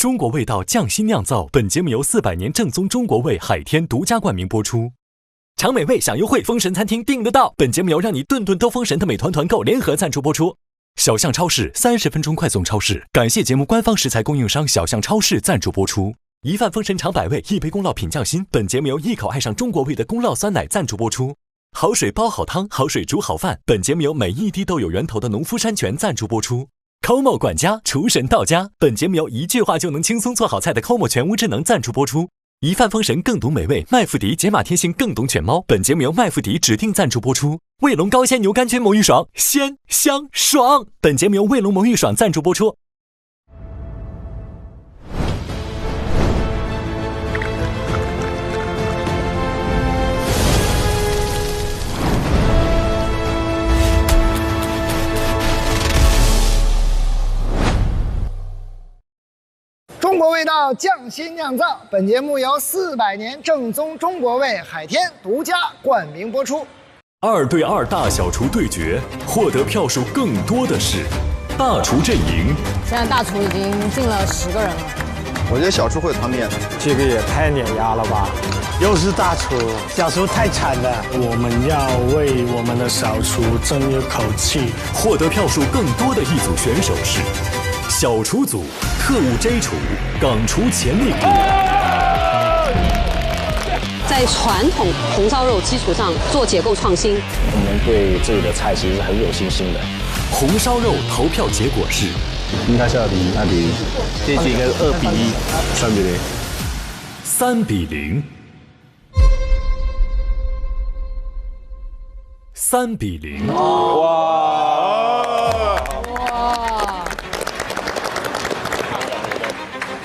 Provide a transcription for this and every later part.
中国味道匠心酿造，本节目由400年正宗中国味海天独家冠名播出。尝美味享优惠，封神餐厅订得到。本节目由让你顿顿都封神的美团团购联合赞助播出。小象超市30分钟快送超市，感谢节目官方食材供应商小象超市赞助播出。一饭封神尝百味，一杯宫酪品匠心。本节目由一口爱上中国味的宫酪酸奶赞助播出。好水煲好汤，好水煮好饭。本节目由每一滴都有源头的农夫山泉赞助播出。Como 管家厨神到家，本节目由一句话就能轻松做好菜的 Como 全屋智能赞助播出。一饭封神更懂美味，麦麸迪解码贴心更懂犬猫，本节目由麦麸迪指定赞助播出。卫龙高鲜牛肝菌魔芋爽，鲜香爽，本节目由卫龙魔芋爽赞助播出。中国味道匠心酿造，本节目由400年正宗中国味海天独家冠名播出。2对2大小厨对决，获得票数更多的是大厨阵营。现在大厨已经进了10个人了。我觉得小厨会团面，这个也太碾压了吧！又是大厨，小厨太惨了。我们要为我们的小厨争一口气。获得票数更多的一组选手是小厨组特务 J 厨港厨潜力股。在传统红烧肉基础上做结构创新，我们对自己的菜其实是很有信心的。红烧肉投票结果是，应该是2比1，这次应该是2比1，3比0， 3比0，3比0。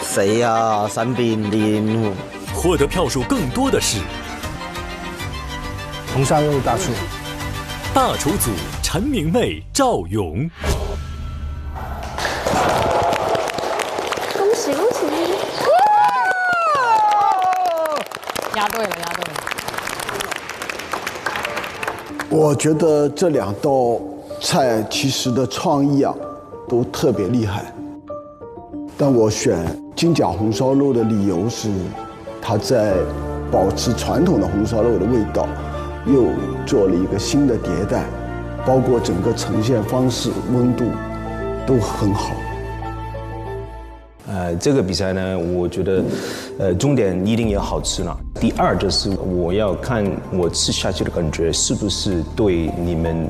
谁呀？3比0。获得票数更多的是红烧肉大厨。大厨组陈明媚、赵勇。恭喜恭喜！押对了，押对了。我觉得这2道菜其实的创意都特别厉害，但我选金甲红烧肉的理由是，它在保持传统的红烧肉的味道，又做了一个新的迭代，包括整个呈现方式、温度都很好。这个比赛呢，我觉得，重点一定要好吃了。第二就是我要看我吃下去的感觉是不是对你们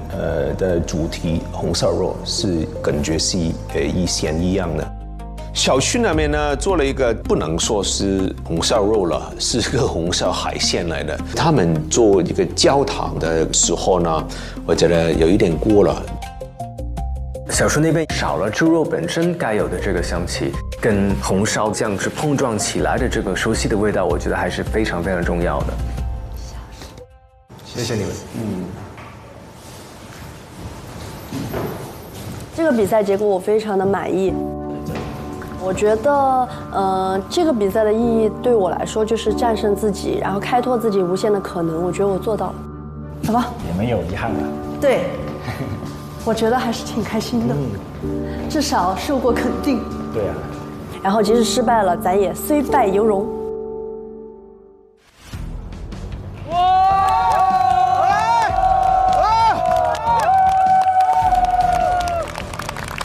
的主题红烧肉是感觉是一样的。小区那边呢做了一个不能说是红烧肉了，是个红烧海鲜来的。他们做一个焦糖的时候呢，我觉得有一点过了。小厨那边少了猪肉本身该有的这个香气，跟红烧酱汁碰撞起来的这个熟悉的味道，我觉得还是非常非常重要的。谢谢你们。这个比赛结果我非常的满意。我觉得，这个比赛的意义对我来说就是战胜自己，然后开拓自己无限的可能。我觉得我做到了，好吧？也没有遗憾了。对，我觉得还是挺开心的，至少受过肯定。对啊。然后即使失败了，咱也虽败犹荣。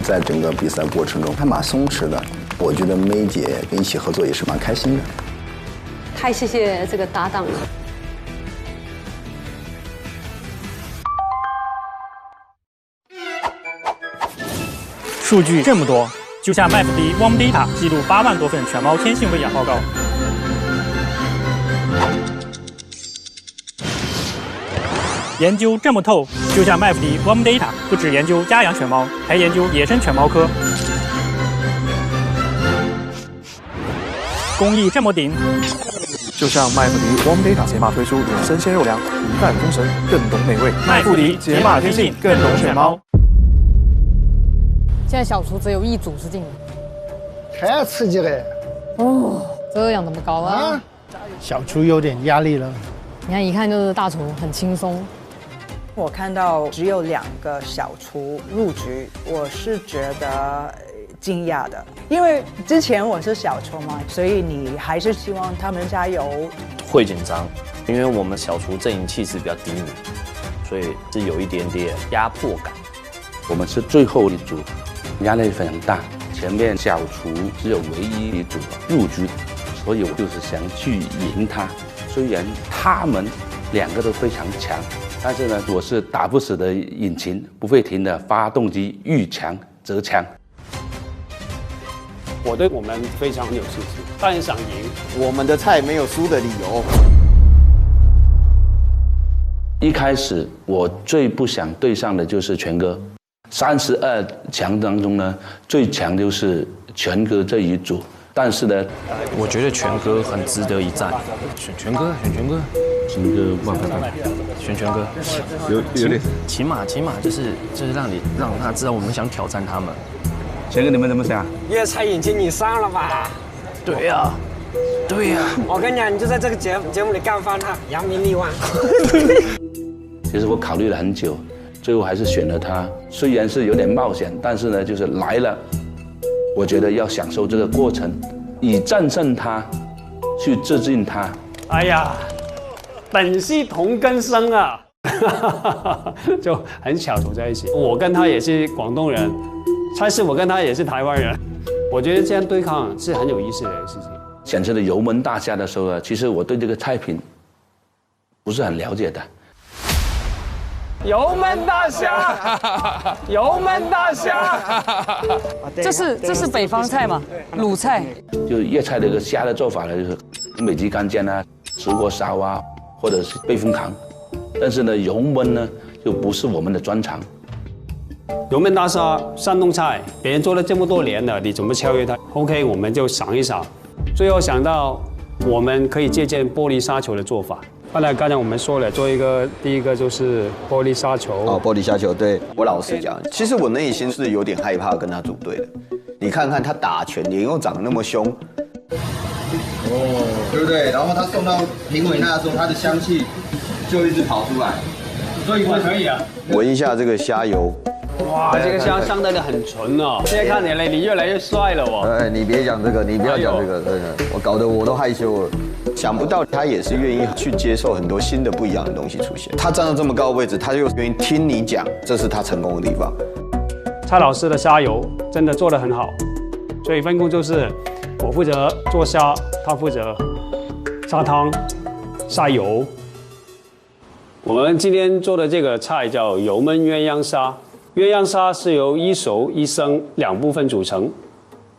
在整个比赛过程中还蛮松弛的，我觉得梅姐跟一起合作也是蛮开心的。太谢谢这个搭档了。数据这么多，就像麦麸迪 Warm Data 记录8万多份犬猫天性喂养报告。研究这么透，就像麦麸迪 Warm Data 不只研究家养犬猫，还研究野生犬猫科。工艺这么顶，就像麦麸迪 Warm Data 解码推出永生鲜肉粮，一饭封神更懂美味。麦麸迪解码天性更懂犬猫。现在小厨只有1组是进的，太刺激了！哦，这样那么高啊！小厨有点压力了。你看，一看就是大厨，很轻松。我看到只有2个小厨入局，我是觉得惊讶的，因为之前我是小厨嘛，所以你还是希望他们加油。会紧张，因为我们小厨阵营气势比较低迷，所以是有一点点压迫感。我们是最后一组，压力非常大。前面小厨只有唯一一组入局，所以我就是想去赢他。虽然他们2个都非常强，但是呢，我是打不死的引擎，不会停的发动机，遇强则强。我对我们非常有信心，当然想赢。我们的菜没有输的理由。一开始我最不想对上的就是全哥，32强当中呢，最强就是全哥这一组。但是呢，我觉得全哥很值得一战，选全哥，全哥万分棒，选全哥，有点，起码就是让他知道我们想挑战他们。全哥，你们怎么想？粤菜引擎你上了吧？对呀，我跟你讲，你就在这个节目里干翻他，扬名立万。其实我考虑了很久，最后还是选了他。虽然是有点冒险，但是呢，就是来了，我觉得要享受这个过程，以战胜他，去致敬他。哎呀，本是同根生啊，就很巧走在一起。我跟他也是广东人，蔡师傅跟他也是台湾人，我觉得这样对抗是很有意思的事情。选择了油焖大虾的时候呢，其实我对这个菜品不是很了解的。油焖大虾，油焖大虾，这是北方菜嘛，鲁菜。就粤菜的一个虾的做法呢，就是美极干煎啊、石锅烧啊，或者是避风塘。但是呢，油焖呢就不是我们的专长。油焖大虾，山东菜，别人做了这么多年了，你怎么超越他 ？OK， 我们就想一想，最后想到我们可以借鉴玻璃沙球的做法。刚才我们说了，做一个第一个就是玻璃沙球。哦，玻璃沙球，对我老实讲，其实我内心是有点害怕跟他组队的。你看看他打拳，脸又长得那么凶，哦，对不对？然后他送到评委那的时候，他的香气就一直跑出来，所以我可以啊。闻一下这个虾油。哇，这个虾相当的很纯哦。现在看你嘞，你越来越帅了哦。哎，你别讲这个，你不要讲这个，真的，我搞得我都害羞了。想不到他也是愿意去接受很多新的不一样的东西出现。他站到这么高的位置，他又愿意听你讲，这是他成功的地方。蔡老师的虾油真的做得很好，所以分工就是我负责做虾，他负责沙汤、沙油。我们今天做的这个菜叫油焖鸳鸯虾。鸳鸯虾是由一熟一生2部分组成，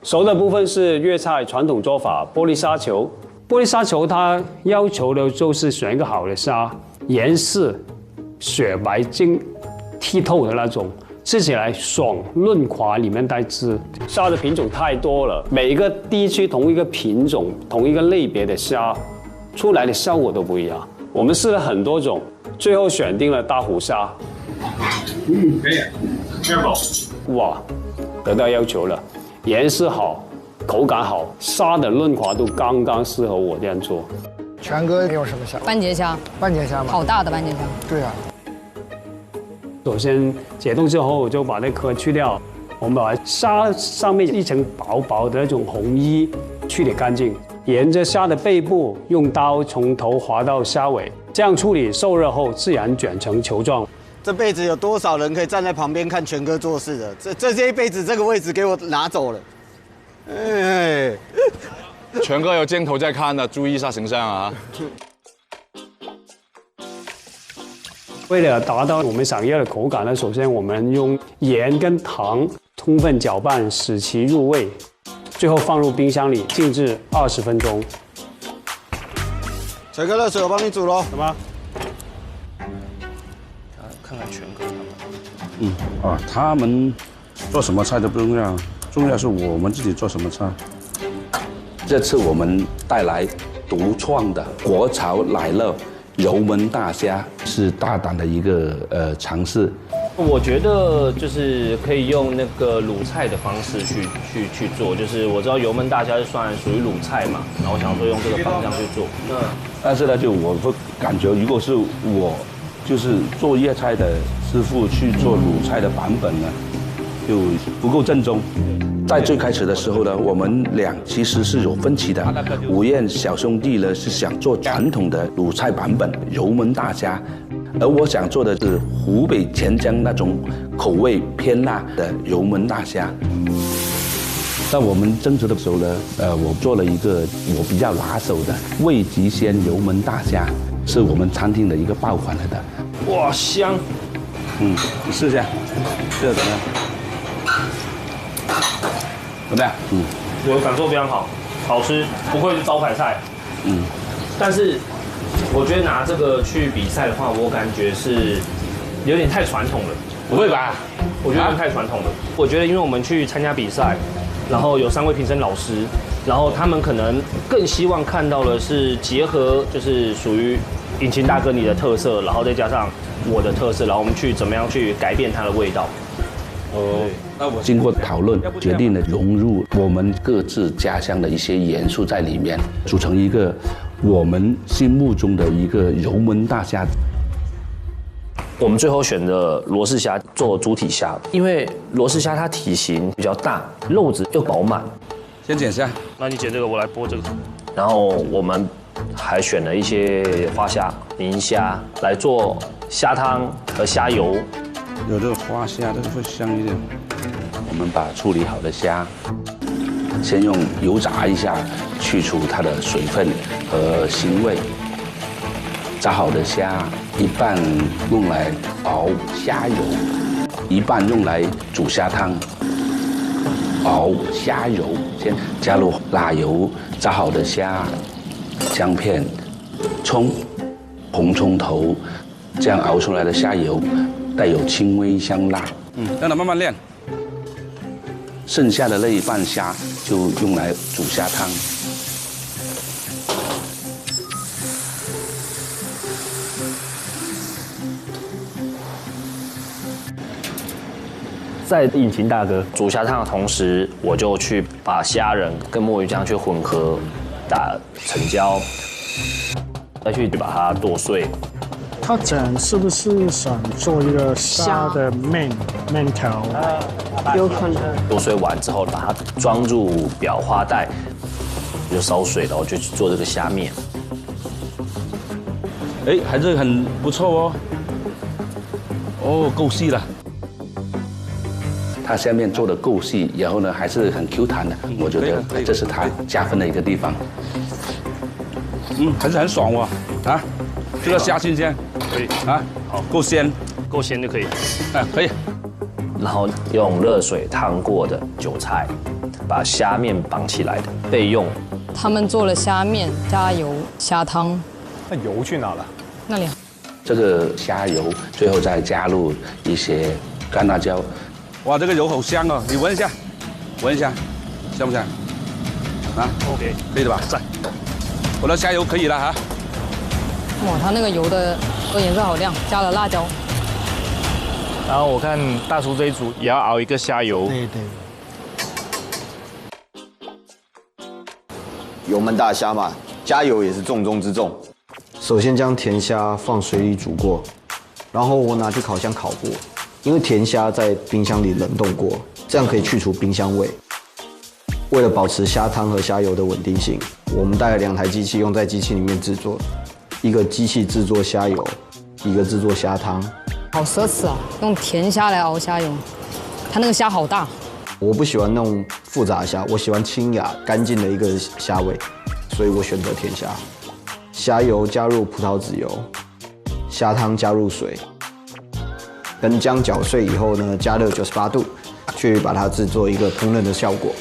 熟的部分是粤菜传统做法玻璃沙球。玻璃沙球它要求的就是选一个好的虾，颜色雪白晶剔透的那种，吃起来爽润滑，里面带汁。虾的品种太多了，每一个地区同一个品种、同一个类别的虾，出来的效果都不一样。我们试了很多种，最后选定了大虎虾。可以，哇，得到要求了，颜色好，口感好，沙的润滑度刚刚适合我这样做。全哥你有什么想法？半截虾，半截虾吗？好大的半截虾。对啊。首先解冻之后，我就把那壳去掉，我们把虾上面一层薄薄的那种红衣去理干净，沿着虾的背部用刀从头划到虾尾，这样处理受热后自然卷成球状。这辈子有多少人可以站在旁边看全哥做事的？这一辈子这个位置给我拿走了。哎，全哥有镜头在看的，注意一下形象啊！为了达到我们想要的口感呢，首先我们用盐跟糖充分搅拌，使其入味，最后放入冰箱里静置20分钟。全哥，热水我帮你煮喽。什么？看看全哥他们。他们做什么菜都不重要，重要是我们自己做什么菜。这次我们带来独创的国潮奶酪油焖大虾，是大胆的一个尝试。我觉得就是可以用那个鲁菜的方式去做，就是我知道油焖大虾是算属于鲁菜嘛，然后我想说用这个方向去做。但是呢，就我会感觉，如果是我就是做粤菜的师傅去做鲁菜的版本呢，就不够正宗。在最开始的时候呢，我们俩其实是有分歧的。吴燕小兄弟呢是想做传统的鲁菜版本油焖大虾，而我想做的是湖北潜江那种口味偏辣的油焖大虾。在我们争执的时候呢，我做了一个我比较拿手的味极鲜油焖大虾，是我们餐厅的一个爆款来的。哇，香！你试一下，这个怎么样？怎么样？我的感受非常好，好吃，不愧是招牌菜。但是我觉得拿这个去比赛的话，我感觉是有点太传统了。不会吧？我觉得有点太传统了。我觉得因为我们去参加比赛，然后有3位评审老师，然后他们可能更希望看到的是结合，就是属于引擎大哥你的特色，然后再加上我的特色，然后我们去怎么样去改变它的味道。那我经过讨论，决定了融入我们各自家乡的一些元素在里面，组成一个我们心目中的一个油焖大虾。我们最后选的罗氏虾做主体虾，因为罗氏虾它体型比较大，肉质又饱满。先剪虾，那你剪这个，我来剥这个。然后我们还选了一些花虾、磷虾来做虾汤和虾油。有这个花虾，这个会香一点。我们把处理好的虾，先用油炸一下，去除它的水分和腥味。炸好的虾一半用来熬虾油，一半用来煮虾汤。熬虾油，先加入辣油，炸好的虾、姜片、葱、红葱头，这样熬出来的虾油带有轻微香辣。让它慢慢练。剩下的那一半虾就用来煮虾汤。在引擎大哥煮虾汤的同时，我就去把虾仁跟墨鱼酱去混合，打成胶，再去把它剁碎。他讲是不是想做一个虾的面条？有可能。剁碎完之后，把它装入裱花袋，就烧水，然后就去做这个虾面。哎，还是很不错哦。哦，够细了。它下面做的够细，然后呢还是很 Q 弹的，我觉得这是它加分的一个地方。还是很爽哦，啊，这个虾新鲜，可以啊，好，够鲜，够鲜就可以，可以。然后用热水烫过的韭菜，把虾面绑起来的备用。他们做了虾面加油虾汤，那油去哪了？那里。这个虾油最后再加入一些干辣椒。哇，这个油好香哦！你闻一下，闻一下，香不香？啊 ，OK， 可以的吧？在。我的虾油可以了哈。哇，它那个油的颜色好亮，加了辣椒。然后我看大厨这一组也要熬一个虾油。对。油焖大虾嘛，加油也是重中之重。首先将甜虾放水里煮过，然后我拿去烤箱烤过。因为甜虾在冰箱里冷冻过，这样可以去除冰箱味。为了保持虾汤和虾油的稳定性，我们带了2台机器用在机器里面制作，一个机器制作虾油，一个制作虾汤。好奢侈啊！用甜虾来熬虾油，它那个虾好大。我不喜欢那种复杂虾，我喜欢清雅干净的一个虾味，所以我选择甜虾。虾油加入葡萄籽油，虾汤加入水。跟姜搅碎以后呢，加热98度，去把它制作一个烹饪的效果。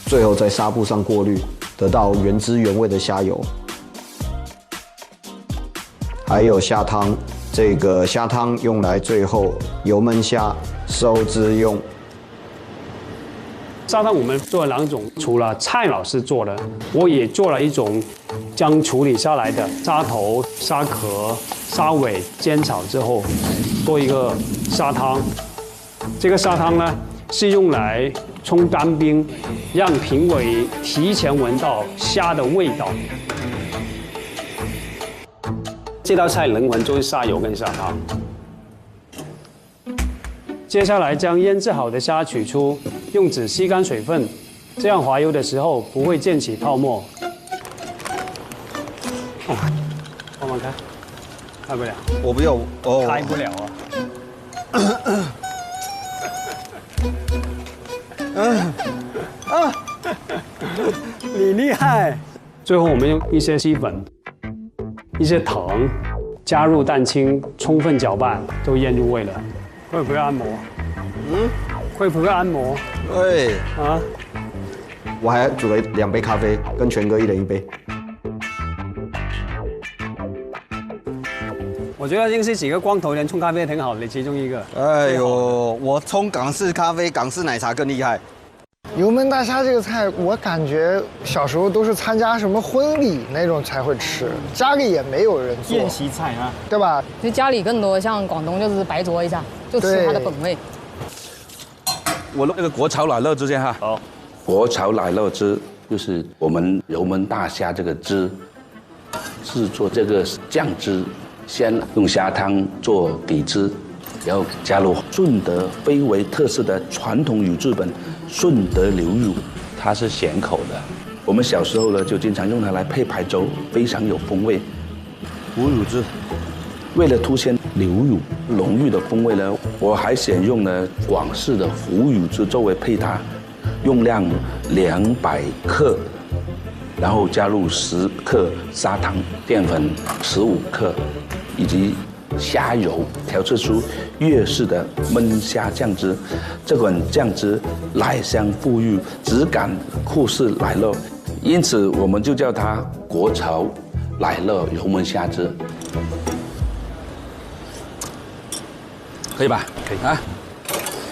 最后在纱布上过滤，得到原汁原味的虾油。还有虾汤，这个虾汤用来最后油焖虾收汁用。沙汤我们做了2种，除了蔡老师做的，我也做了一种将处理下来的虾头、虾壳、虾尾煎炒之后，做一个沙汤。这个沙汤呢是用来冲干冰，让评委提前闻到虾的味道。这道菜灵魂就是虾油跟虾汤。接下来将腌制好的虾取出，用纸吸干水分，这样滑油的时候不会溅起泡沫。慢慢开，开不了。我不要，哦，开不了啊！你厉害。最后我们用一些细粉、一些糖，加入蛋清，充分搅拌，都腌入味了。会不会按摩？会不会按摩？对啊。我还煮了2杯咖啡，跟全哥1人1杯。我觉得认识几个光头人冲咖啡挺好的，其中一个。哎呦，我冲港式咖啡、港式奶茶更厉害。油焖大虾这个菜，我感觉小时候都是参加什么婚礼那种才会吃，家里也没有人做。宴席菜啊，对吧？其实家里更多像广东就是白灼一下，就吃它的本味。我弄这个国潮奶酪汁先哈。好，国潮奶酪汁就是我们油焖大虾这个汁，制作这个酱汁，先用虾汤做底汁，然后加入顺德非为特色的传统乳制本顺德牛乳，它是咸口的。我们小时候呢就经常用它来配白粥，非常有风味。腐乳汁，为了凸显牛乳浓郁的风味呢，我还选用了广式的腐乳汁作为配搭，用量200克，然后加入10克砂糖、淀粉15克，以及虾油，调制出粤式的焖虾酱汁。这款酱汁奶香馥郁，质感酷似奶酪，因此我们就叫它国潮奶酪油焖虾汁。可以吧？可以啊。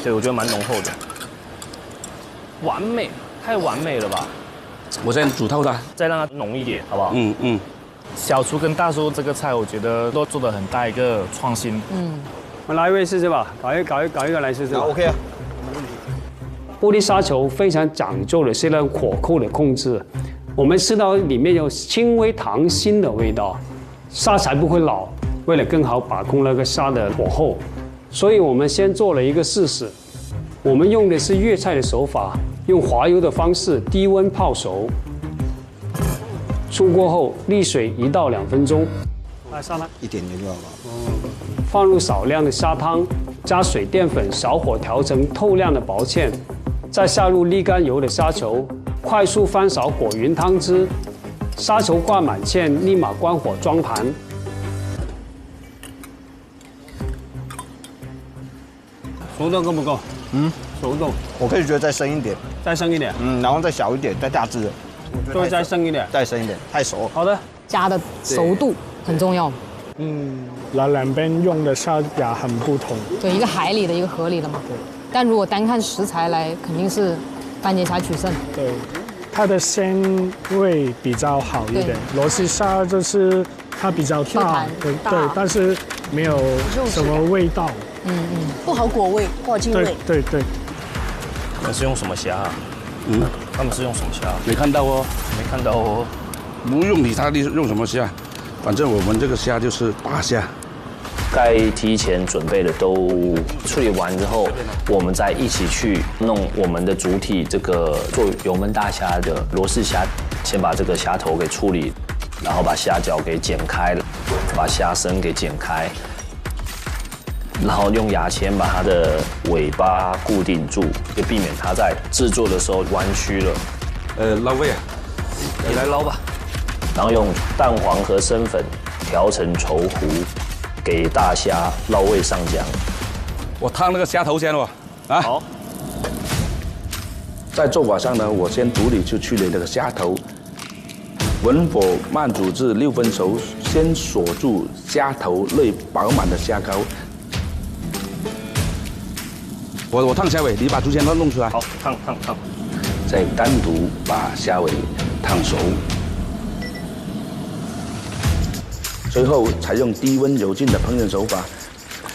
对，我觉得蛮浓厚的，完美，太完美了吧！我先煮透它，再让它浓一点，好不好？嗯。小厨跟大叔这个菜，我觉得都做得很大一个创新。我来一位试试吧，搞一个来试试。OK 啊。玻璃沙球非常讲究的是那火候的控制，我们吃到里面有轻微糖心的味道，沙才不会老。为了更好把控那个沙的火候，所以我们先做了一个试试。我们用的是粤菜的手法，用滑油的方式低温泡熟。出锅后沥水1到2分钟，来上来一点点就好了。放入少量的虾汤，加水淀粉，小火调成透亮的薄芡，再下入沥干油的虾球，快速翻勺裹匀汤汁，虾球挂满芡，立马关火装盘。熟度够不够？熟度我可以觉得再深一点，再深一点。然后再小一点，再大致的。再深一点，再深一点，太熟。好的，虾的熟度很重要。那两边用的虾甲很不同。对，一个海里的，一个河里的嘛。但如果单看食材来，肯定是番茄虾取胜。对，它的鲜味比较好一点。螺丝虾就是它比较大，对，但是没有什么味道。不好果味，不好进味。对。那是用什么虾啊？他们是用什么虾？没看到哦，没看到哦。不用理它用什么虾，反正我们这个虾就是大虾。该提前准备的都处理完之后，我们再一起去弄我们的主体，这个做油焖大虾的罗氏虾，先把这个虾头给处理，然后把虾脚给剪开了，把虾身给剪开。然后用牙签把它的尾巴固定住，就避免它在制作的时候弯曲了。捞味啊，你来捞吧。然后用蛋黄和生粉调成稠糊，给大虾捞味上浆。我烫那个虾头先了啊。好。在做法上呢，我先处理这个虾头，文火慢煮至6分熟，先锁住虾头内饱满的虾膏。我烫虾尾，你把竹签弄出来。好，烫。再单独把虾尾烫熟，最后采用低温有劲的烹饪手法，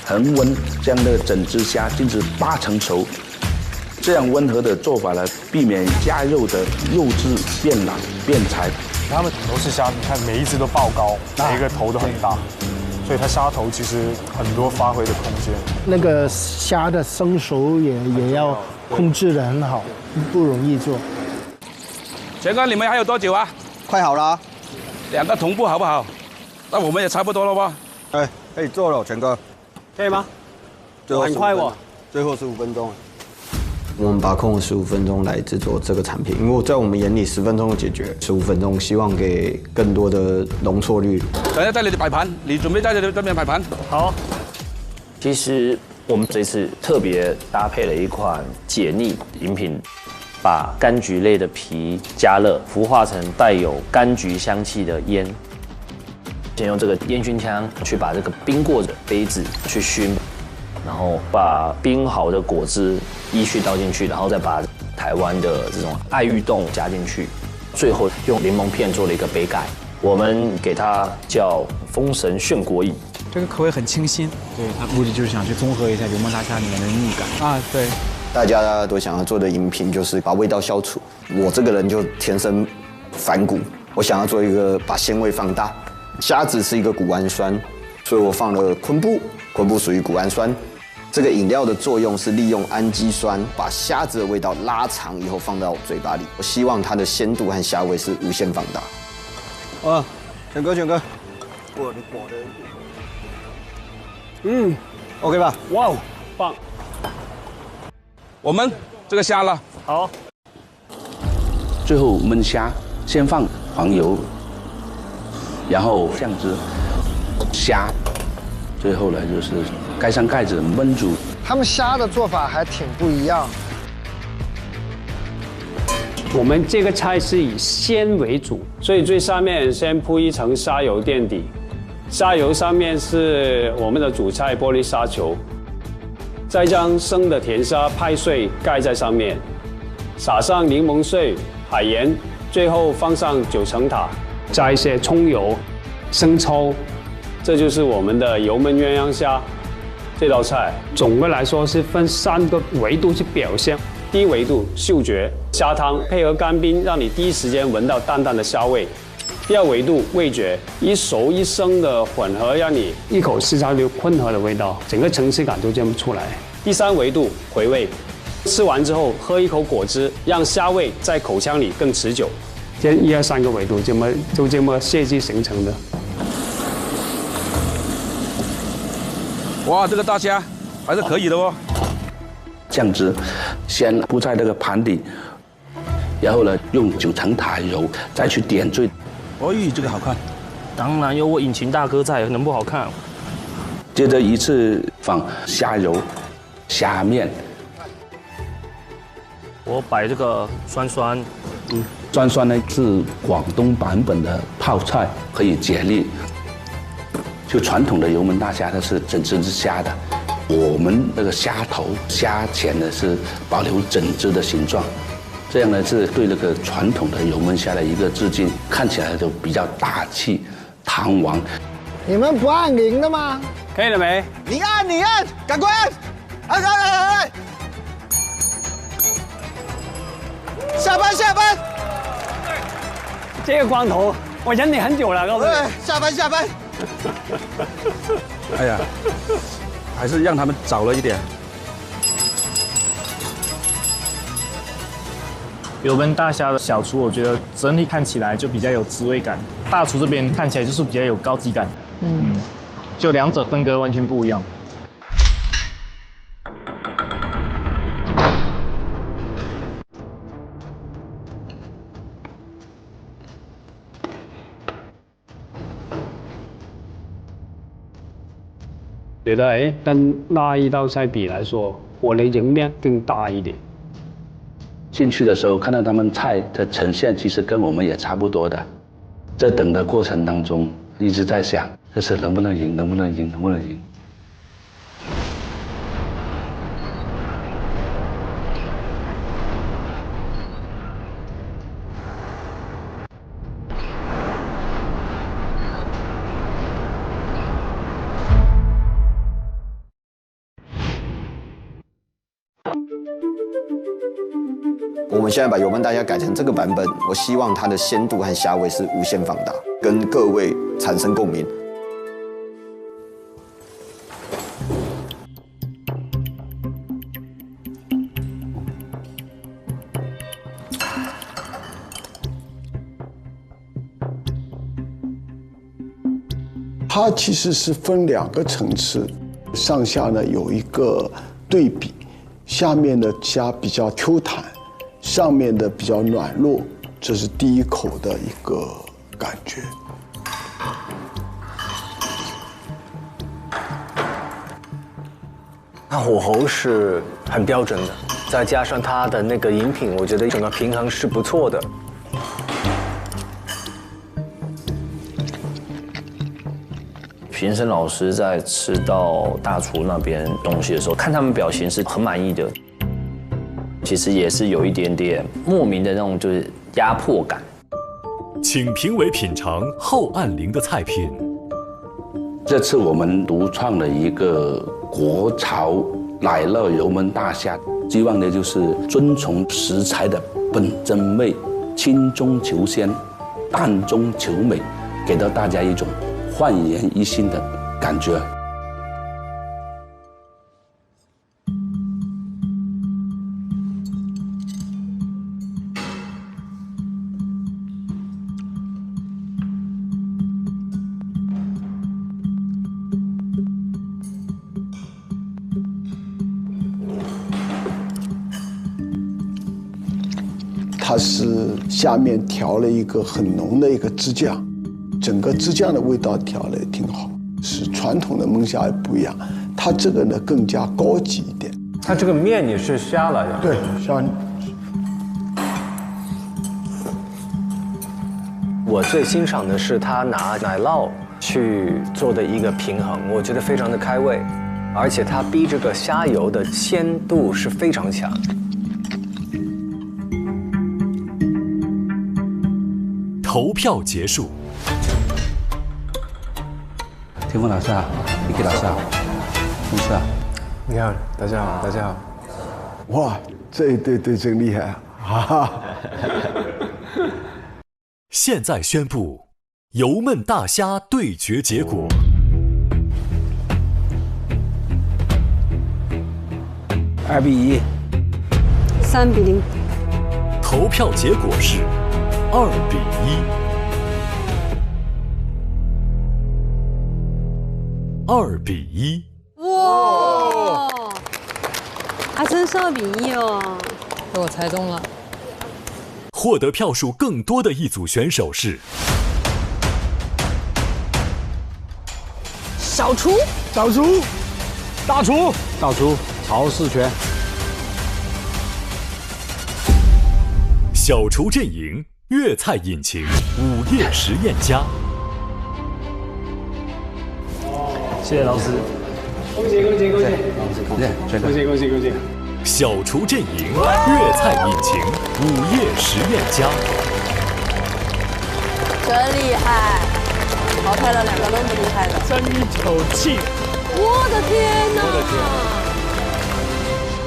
恒温将那整只虾浸至8成熟。这样温和的做法呢，避免虾肉的肉质变老变柴。他们罗氏虾，你看每一只都爆高，每一个头都很大。所以它虾头其实很多发挥的空间。那个虾的生熟也要控制得很好，不容易做。全哥，你们还有多久啊？快好了，2个同步好不好？那我们也差不多了吧？哎，可以做了，全哥。可以吗？很快哦，最后15分钟。我们把控了15分钟来制作这个产品，因为在我们眼里10分钟就解决，15分钟希望给更多的容错率。等一下在这里摆盘，你准备在这边摆盘。好。其实我们这次特别搭配了一款解腻饮品，把柑橘类的皮加热，孵化成带有柑橘香气的烟。先用这个烟熏枪去把这个冰过的杯子去熏。然后把冰好的果汁依序倒进去，然后再把台湾的这种爱玉冻加进去，最后用柠檬片做了一个杯盖，我们给它叫风神炫国饮。这个口味很清新，对，它估计就是想去综合一下油焖大虾里面的腻感啊，对。大家都想要做的饮品就是把味道消除，我这个人就天生反骨，我想要做一个把鲜味放大。虾子是一个谷氨酸，所以我放了昆布，昆布属于谷氨酸。这个饮料的作用是利用氨基酸把虾子的味道拉长以后放到嘴巴里，我希望它的鲜度和虾味是无限放大。哇，全哥，我的果的，OK 吧？哇哦，棒！我们这个虾了，好。最后焖虾，先放黄油，然后酱汁，虾，最后呢就是盖上盖子焖煮。他们虾的做法还挺不一样。我们这个菜是以鲜为主，所以最上面先铺一层沙油垫底，沙油上面是我们的主菜玻璃沙球，再将生的甜沙拍碎盖在上面，撒上柠檬碎、海盐，最后放上9层塔，加一些葱油、生抽，这就是我们的油焖鸳鸯虾。这道菜总的来说是分3个维度去表现。第一维度嗅觉，虾汤配合干冰，让你第一时间闻到淡淡的虾味。第二维度味觉，一熟一生的混合，让你一口吃下去混合的味道，整个层次感都这么出来。第3维度回味，吃完之后喝一口果汁，让虾味在口腔里更持久。这1、2、3个维度就这么设计形成的。哇，这个大虾还是可以的哦。酱汁先铺在这个盘底，然后呢用9层塔油再去点缀。哦，这个好看。当然有我引擎大哥在，能不好看？接着一次放虾油、虾面。我摆这个酸酸，酸酸呢是广东版本的泡菜，可以解腻。就传统的油焖大虾，它是整只虾的。我们那个虾头、虾钳呢是保留整只的形状，这样呢是对那个传统的油焖虾的一个致敬，看起来就比较大气、堂皇。你们不按铃的吗？可以了没？你按，赶快按！下班！这个光头，我忍你很久了，告诉你。下班！哎呀。还是让他们早了一点。油焖大虾的小厨，我觉得整体看起来就比较有滋味感，大厨这边看起来就是比较有高级感。就两者风格完全不一样。觉得跟那一道菜比来说，我的容量更大一点。进去的时候看到他们菜的呈现，其实跟我们也差不多的。在等的过程当中，一直在想，这次能不能赢？我们现在把油焖大虾改成这个版本，我希望它的鲜度和虾味是无限放大，跟各位产生共鸣。它其实是分2个层次，上下呢有一个对比，下面的虾比较 Q 弹，上面的比较软糯，这是第一口的一个感觉。那火候是很标准的，再加上它的那个饮品，我觉得整个平衡是不错的。评审老师在吃到大厨那边东西的时候，看他们表情是很满意的，其实也是有一点点莫名的那种就是压迫感。请评委品尝后岸陵的菜品。这次我们独创了一个国潮奶酪油焖大虾，希望呢就是遵从食材的本真味，清中求鲜，淡中求美，给到大家一种焕然一新的感觉。它是下面调了一个很浓的一个汁酱，整个汁酱的味道调的也挺好，是传统的焖虾不一样，它这个呢更加高级一点。它这个面也是虾来的，对，虾。我最欣赏的是他拿奶酪去做的一个平衡，我觉得非常的开胃，而且它逼这个虾油的鲜度是非常强。投票结束。天风老师好，李克老师好，同事好。你好，大家好，大家好。哇，这一对真厉害，哈哈。现在宣布油焖大虾对决结果。2比1。3比0。投票结果是2比1。2比1。哇，还真是2比1哦！被我猜中了。获得票数更多的一组选手是小厨、大厨、曹世全。小厨阵营粤菜引擎午夜实验家。谢谢老师，恭喜！小厨阵营粤菜引擎午夜实验家。真厉害，淘汰了2个那么厉害的，争一口气。我的天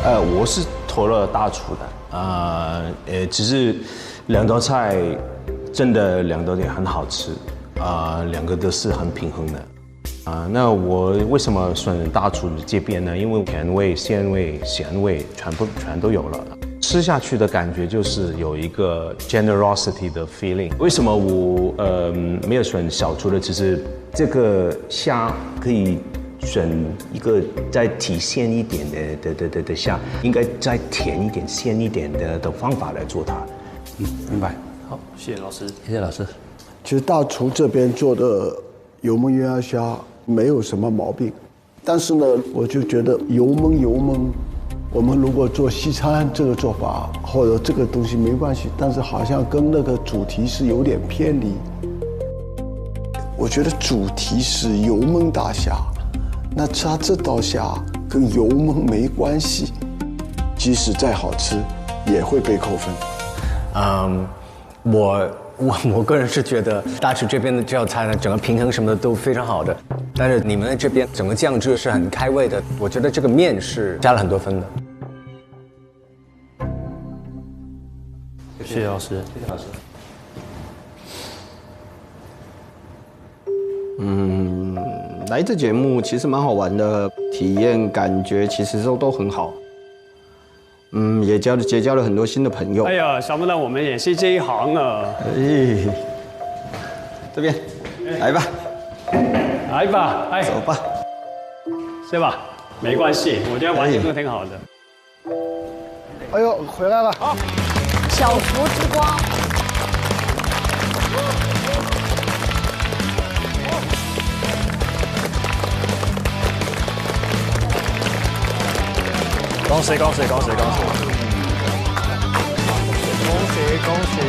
哪！我是投了大厨的，只是2道菜真的2道也很好吃，2个都是很平衡的。那我为什么选大厨这边呢？因为甜味、鲜味、咸味全都有了，吃下去的感觉就是有一个 generosity 的 feeling。为什么我没有选小厨的？只是这个虾可以选一个再体现一点的虾，应该再甜一点、鲜一点的方法来做它。明白。好，谢谢老师。谢谢老师。其实大厨这边做的油焖鸳鸯虾没有什么毛病，但是呢，我就觉得油焖，我们如果做西餐这个做法或者这个东西没关系，但是好像跟那个主题是有点偏离。我觉得主题是油焖大虾，那它这道虾跟油焖没关系，即使再好吃也会被扣分。我个人是觉得大厨这边的这道菜呢，整个平衡什么的都非常好的，但是你们这边整个酱汁是很开胃的，我觉得这个面是加了很多分的。谢谢老师。谢谢老师。来这节目其实蛮好玩的，体验感觉其实都很好。也结交了很多新的朋友。哎呀，想不到我们也是这一行啊！这边，来吧。来吧，哎，走吧，是吧？没关系，我觉得完成度挺好的。哎呦，回来了！小厨之光。恭喜恭喜恭喜恭喜！恭喜！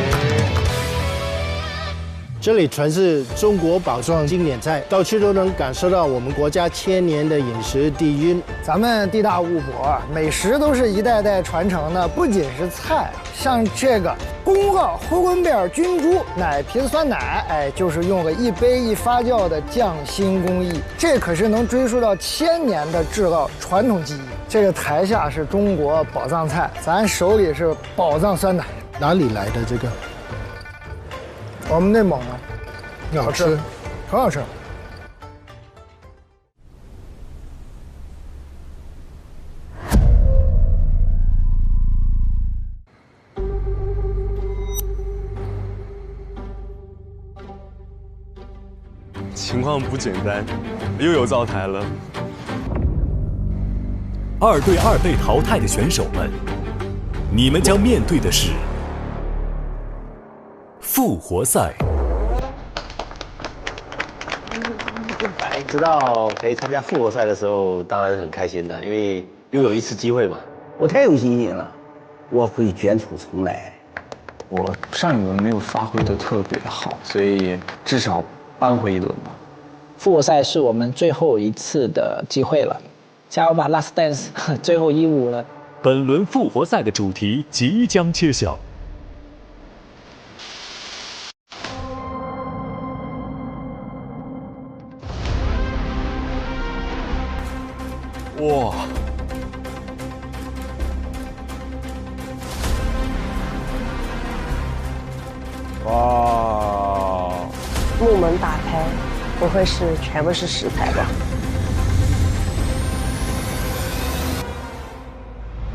这里全是中国宝藏经典菜，到处都能感受到我们国家千年的饮食底蕴。咱们地大物博，美食都是一代代传承的，不仅是菜，像这个宫傲呼伦贝尔菌珠奶皮子酸奶，哎，就是用了一杯一发酵的匠心工艺，这可是能追溯到1000年的制造传统技艺。这个台下是中国宝藏菜，咱手里是宝藏酸奶。哪里来的这个？我们内蒙的，好吃，很好吃。情况不简单，又有灶台了。2对2被淘汰的选手们，你们将面对的是复活赛。知道可以参加复活赛的时候，当然很开心的，因为又有一次机会嘛。我太有信心了，我会卷土重来。我上一轮没有发挥的特别好，所以至少扳回一轮吧。复活赛是我们最后一次的机会了，加油吧 ，Last Dance， 最后一舞了。本轮复活赛的主题即将揭晓。哇！哇！木门打开，不会是全部是食材吧？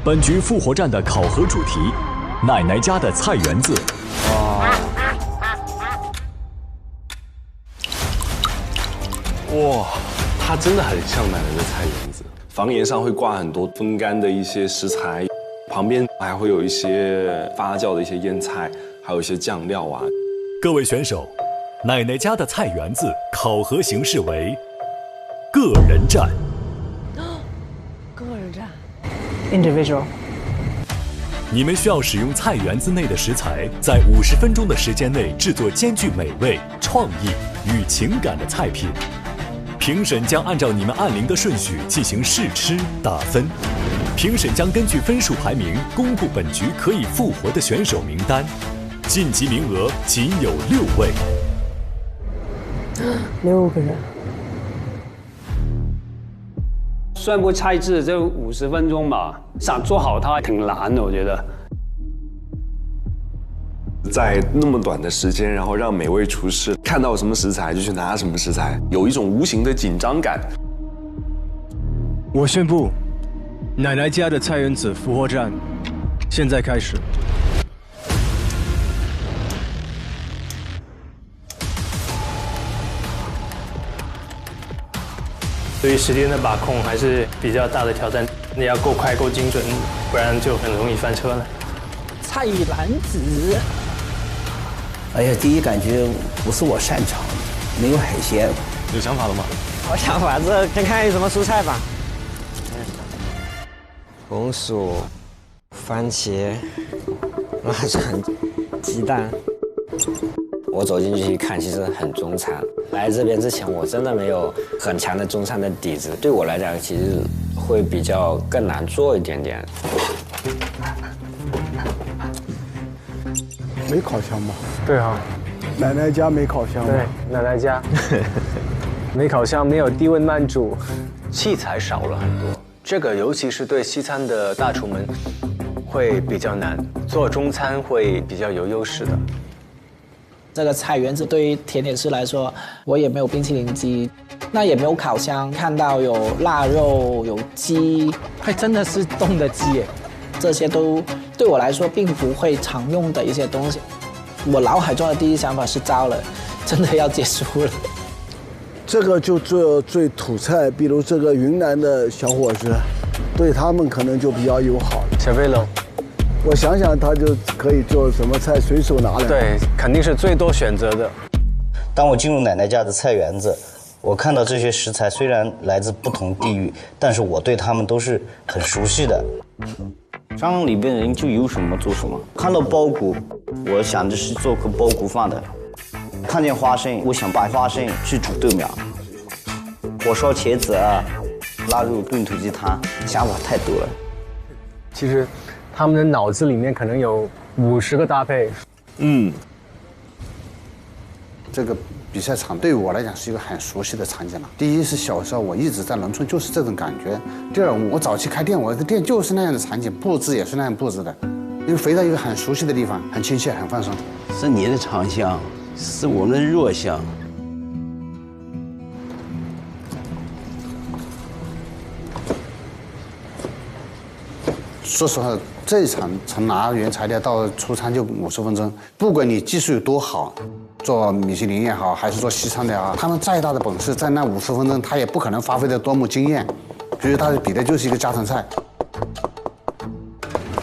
本局复活战的考核主题：奶奶家的菜园子。哇，它真的很像奶奶的菜园子。房檐上会挂很多风干的一些食材，旁边还会有一些发酵的一些腌菜，还有一些酱料啊。各位选手，奶奶家的菜园子考核形式为个人战。个人战 ，individual。你们需要使用菜园子内的食材，在50分钟的时间内制作兼具美味、创意与情感的菜品。评审将按照你们按铃的顺序进行试吃打分，评审将根据分数排名公布本局可以复活的选手名单，晋级名额仅有6位。6个人。算部菜制就50分钟吧，想做好它挺难的，我觉得。在那么短的时间，然后让每位厨师看到什么食材就去拿什么食材，有一种无形的紧张感。我宣布，奶奶家的菜园子复活战现在开始。对于时间的把控还是比较大的挑战，你要够快够精准，不然就很容易翻车了。菜篮子。哎呀，第一感觉不是我擅长，没有海鲜。有想法了吗？我想法这先看有什么蔬菜吧。红薯、番茄、腊肠、鸡蛋。我走进去一看，其实很中餐。来这边之前，我真的没有很强的中餐的底子，对我来讲，其实会比较更难做一点点。没烤箱吧？对啊，奶奶家没烤箱。对，奶奶家没烤箱，没有低温慢煮，器材少了很多。这个尤其是对西餐的大厨们会比较难，做中餐会比较有优势的。这个菜园子对于甜点师来说，我也没有冰淇淋机，那也没有烤箱，看到有腊肉、有鸡，还真的是冻的鸡耶，这些都对我来说并不会常用的一些东西。我脑海中的第一想法是糟了，真的要结束了。这个就做最土菜，比如这个云南的小伙子，对他们可能就比较友好。小飞龙，我想想，他就可以做什么菜，随手拿来。对，肯定是最多选择的。当我进入奶奶家的菜园子，我看到这些食材虽然来自不同地域，但是我对他们都是很熟悉的。商场里边人就有什么做什么。看到包谷，我想的是做个包谷饭的；看见花生，我想把花生去煮豆苗；火烧茄子啊，腊肉炖土鸡汤，想法太多了。其实，他们的脑子里面可能有50个搭配。这个比赛场对于我来讲是一个很熟悉的场景了。第一是小时候我一直在农村，就是这种感觉；第二，我早期开店，我的店就是那样的场景，布置也是那样布置的，因为回到一个很熟悉的地方，很亲切，很放松。是你的长项，是我们的弱项。说实话，这一场从拿原材料到出餐就50分钟，不管你技术有多好，做米其林也好，还是做西餐的也好，他们再大的本事，在那50分钟，他也不可能发挥得多么惊艳。所以他比的就是一个家常菜。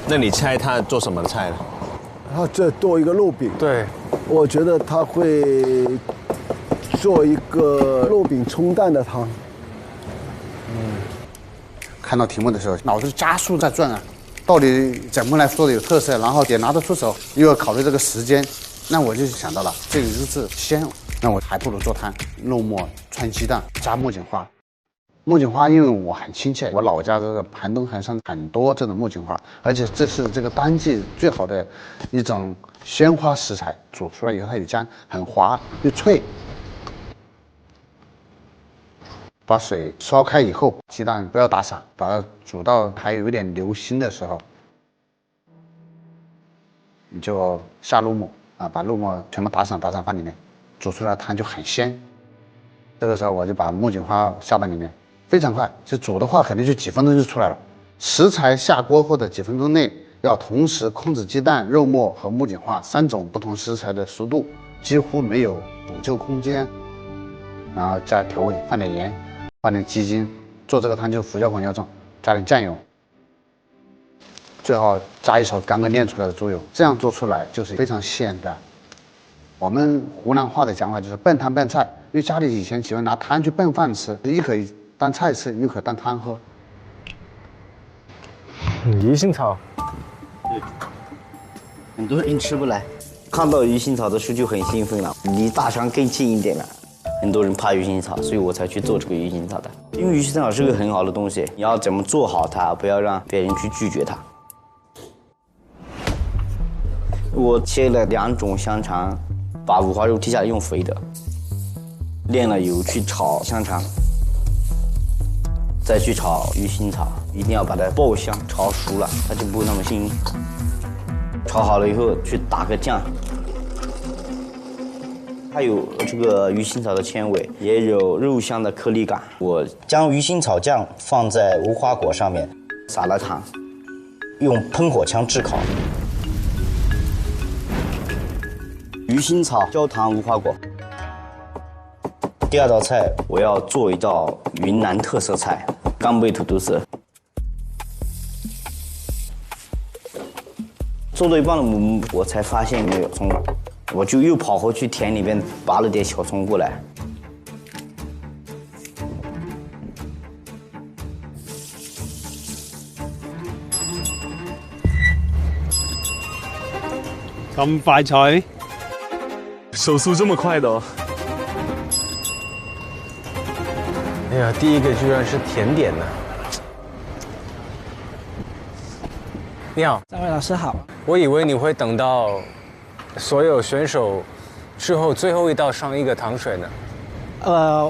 那你猜他做什么菜呢？他这做一个肉饼。对，我觉得他会做一个肉饼冲蛋的汤。看到题目的时候，脑子加速在转啊，到底怎么来说的有特色，然后也拿得出手，又要考虑这个时间，那我就想到了这个就是鲜，那我还不如做汤，肉末汆鸡蛋加木槿花。木槿花因为我很亲切，我老家这个盘东盘上很多这种木槿花，而且这是这个当季最好的一种鲜花食材，煮出来以后它有浆，很滑又脆。把水烧开以后，鸡蛋不要打散，把它煮到还有一点流心的时候，你就下肉末啊，把肉末全部打散放里面，煮出来汤就很鲜。这个时候我就把木槿花下到里面，非常快，就煮的话肯定就几分钟就出来了。食材下锅后的几分钟内，要同时控制鸡蛋、肉末和木槿花3种不同食材的熟度，几乎没有补救空间。然后加调味，放点盐。放点鸡精，做这个汤就胡椒粉要重，加点酱油，最后加一勺刚刚炼出来的猪油，这样做出来就是非常鲜的。我们湖南话的讲法就是笨汤笨菜，因为家里以前喜欢拿汤去笨饭吃，又可以当菜吃，又可以当汤喝。鱼腥草，很多人吃不来，看到鱼腥草的时候就很兴奋了，离大肠更近一点了。很多人怕鱼腥草，所以我才去做这个鱼腥草的。因为鱼腥草是个很好的东西，你要怎么做好它，不要让别人去拒绝它。我切了2种香肠，把五花肉剔下来用肥的，炼了油去炒香肠，再去炒鱼腥草，一定要把它爆香，炒熟了它就不会那么腥。炒好了以后去打个酱。它有这个鱼腥草的纤维，也有肉香的颗粒感。我将鱼腥草酱放在无花果上面，撒了糖，用喷火枪炙烤。鱼腥草、焦糖无花果。第2道菜，我要做一道云南特色菜——干贝土豆丝。做到一半了，我才发现没有葱。我就又跑回去田里边拔了点小葱过来。咁快脆，手速这么快的哦！哎呀，第一个居然是甜点呢！你好，三位老师好。我以为你会等到所有选手之后最后一道上一个糖水呢。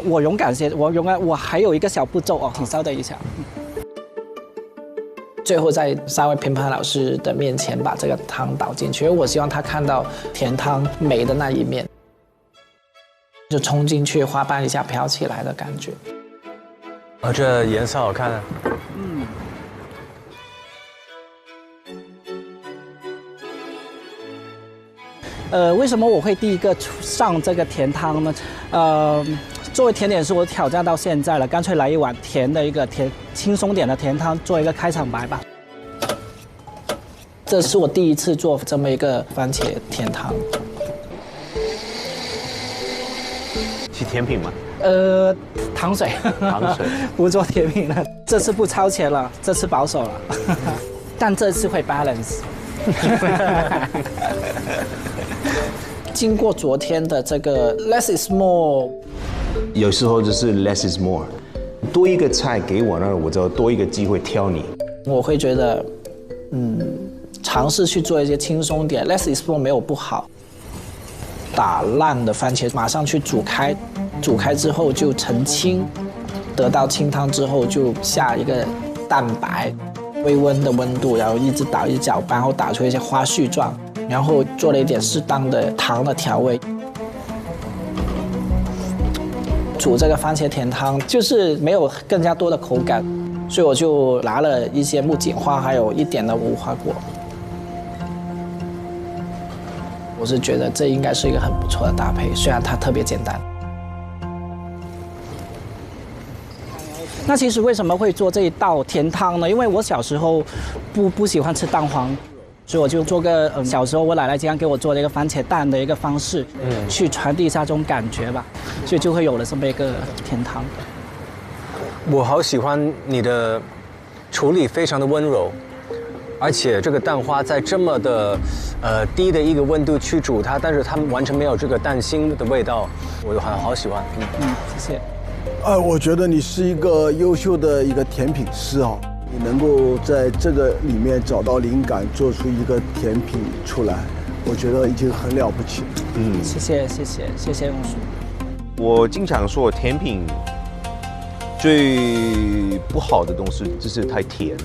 我勇敢些，我还有一个小步骤哦，请稍等一下。最后在3位评判老师的面前把这个汤倒进去，因为我希望他看到甜汤美的那一面，就冲进去花瓣一下飘起来的感觉。这颜色好看啊。为什么我会第一个上这个甜汤呢？作为甜点师，我挑战到现在了，干脆来一碗甜的一个轻松点的甜汤，做一个开场白吧。这是我第一次做这么一个番茄甜汤。是甜品吗？糖水。糖水。不做甜品了，这次不超前了，这次保守了，但这次会 balance。经过昨天的这个 less is more， 有时候就是 less is more， 多一个菜给我呢，我就多一个机会挑你。我会觉得，尝试去做一些轻松点 ，less is more 没有不好。打烂的番茄马上去煮开，煮开之后就澄清，得到清汤之后就下一个蛋白，微温的温度，然后一直捣一直搅拌，然后打出一些花絮状，然后做了一点适当的糖的调味。煮这个番茄甜汤就是没有更加多的口感，所以我就拿了一些木槿花，还有一点的无花果。我是觉得这应该是一个很不错的搭配，虽然它特别简单。那其实为什么会做这一道甜汤呢？因为我小时候不喜欢吃蛋黄，所以我就做个小时候我奶奶经常给我做的一个番茄蛋的一个方式，去传递一下这种感觉吧，所以就会有了这么一个甜汤。我好喜欢你的处理，非常的温柔。而且这个蛋花在这么的低的一个温度去煮它，但是它完全没有这个蛋心的味道，我好喜欢。谢谢。我觉得你是一个优秀的一个甜品师啊，你能够在这个里面找到灵感，做出一个甜品出来，我觉得已经很了不起了。谢谢榕树。我经常说甜品最不好的东西就是太甜。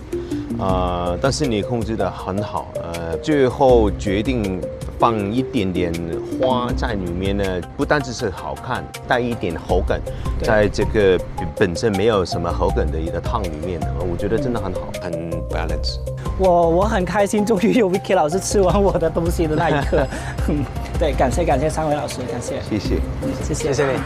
但是你控制得很好，最后决定放一点点花在里面呢，不单只是好看，带一点口感，在这个本身没有什么口感的一个汤里面呢，我觉得真的很好，很 balance。我很开心，终于有 Vicky 老师吃完我的东西的那一刻。对，感谢3位老师，感谢，谢谢你。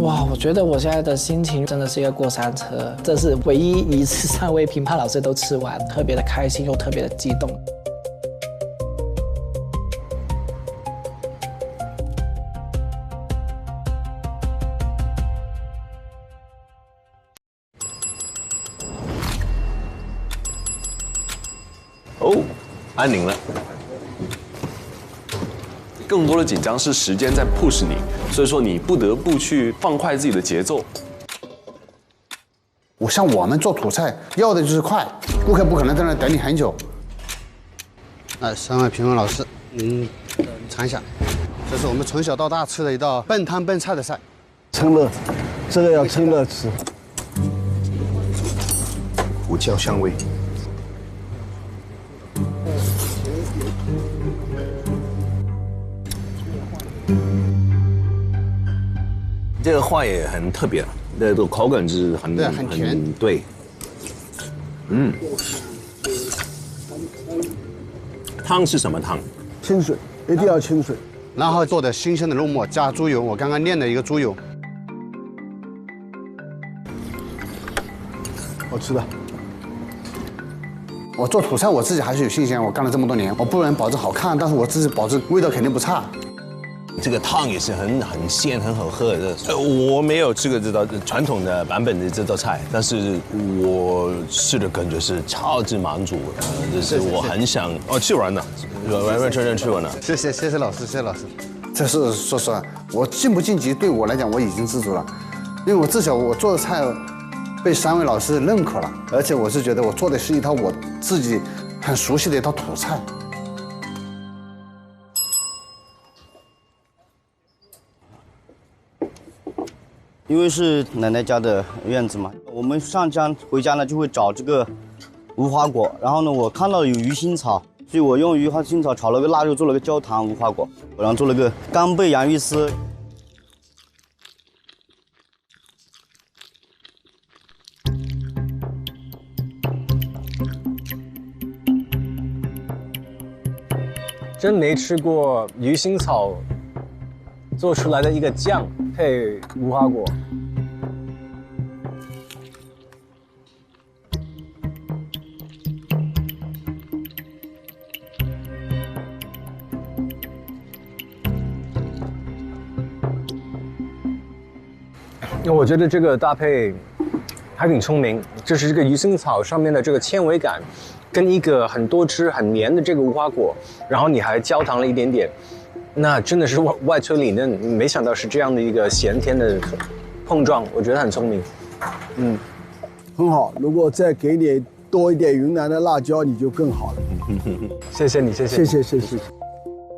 哇，我觉得我现在的心情真的是一个过山车，这是唯一一次3位评判老师都吃完，特别的开心又特别的激动。安宁了。更多的紧张是时间在 push 你，所以说你不得不去放快自己的节奏。像我们做土菜，要的就是快，顾客不可能在那等你很久。3位评委老师，您尝一下，这是我们从小到大吃的一道笨汤笨菜的菜，趁热，这个要趁热吃。胡椒香味。这个花也很特别，这个口感是很甜，对，汤是什么汤？清水，一定要清水。然后做的新鲜的肉末加猪油，我刚刚炼的一个猪油，好吃的。我做土菜我自己还是有信心，我干了这么多年，我不能保证好看，但是我自己保证味道肯定不差。这个汤也是很鲜很好喝的。我没有吃过这道传统的版本的这道菜，但是我吃的感觉是超级满足，就是我很想吃完了，完全吃完了。谢谢老师，谢谢老师。这是说实话，我晋不晋级对我来讲我已经知足了，因为我至少我做的菜被3位老师认可了，而且我是觉得我做的是一套我自己很熟悉的一套土菜。因为是奶奶家的院子嘛，我们上江回家呢就会找这个无花果，然后呢我看到有鱼腥草，所以我用鱼腥草炒了个腊肉，做了个焦糖无花果，然后做了个干贝洋芋丝。真没吃过鱼腥草做出来的一个酱。配无花果。我觉得这个搭配还挺聪明，就是这个鱼腥草上面的这个纤维感，跟一个很多汁很黏的这个无花果，然后你还焦糖了一点点，那真的是外脆里嫩，没想到是这样的一个咸甜的碰撞，我觉得很聪明。嗯，很好。如果再给你多一点云南的辣椒，你就更好了。谢谢你，谢谢，谢谢。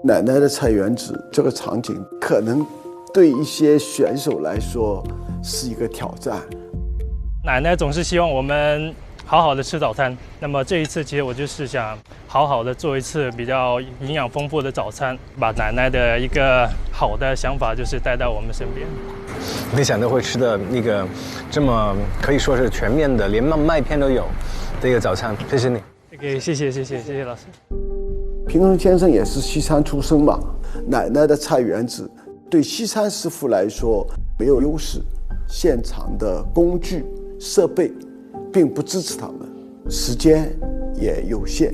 奶奶的菜园子这个场景，可能对一些选手来说是一个挑战。奶奶总是希望我们好好的吃早餐，那么这一次其实我就是想好好的做一次比较营养丰富的早餐，把奶奶的一个好的想法就是带到我们身边。没想到会吃的那个这么可以说是全面的，连麦片都有的一个早餐，谢谢你。OK， 谢谢老师。平衡先生也是西餐出身嘛，奶奶的菜园子对西餐师傅来说没有优势，现场的工具设备并不支持他们，时间也有限。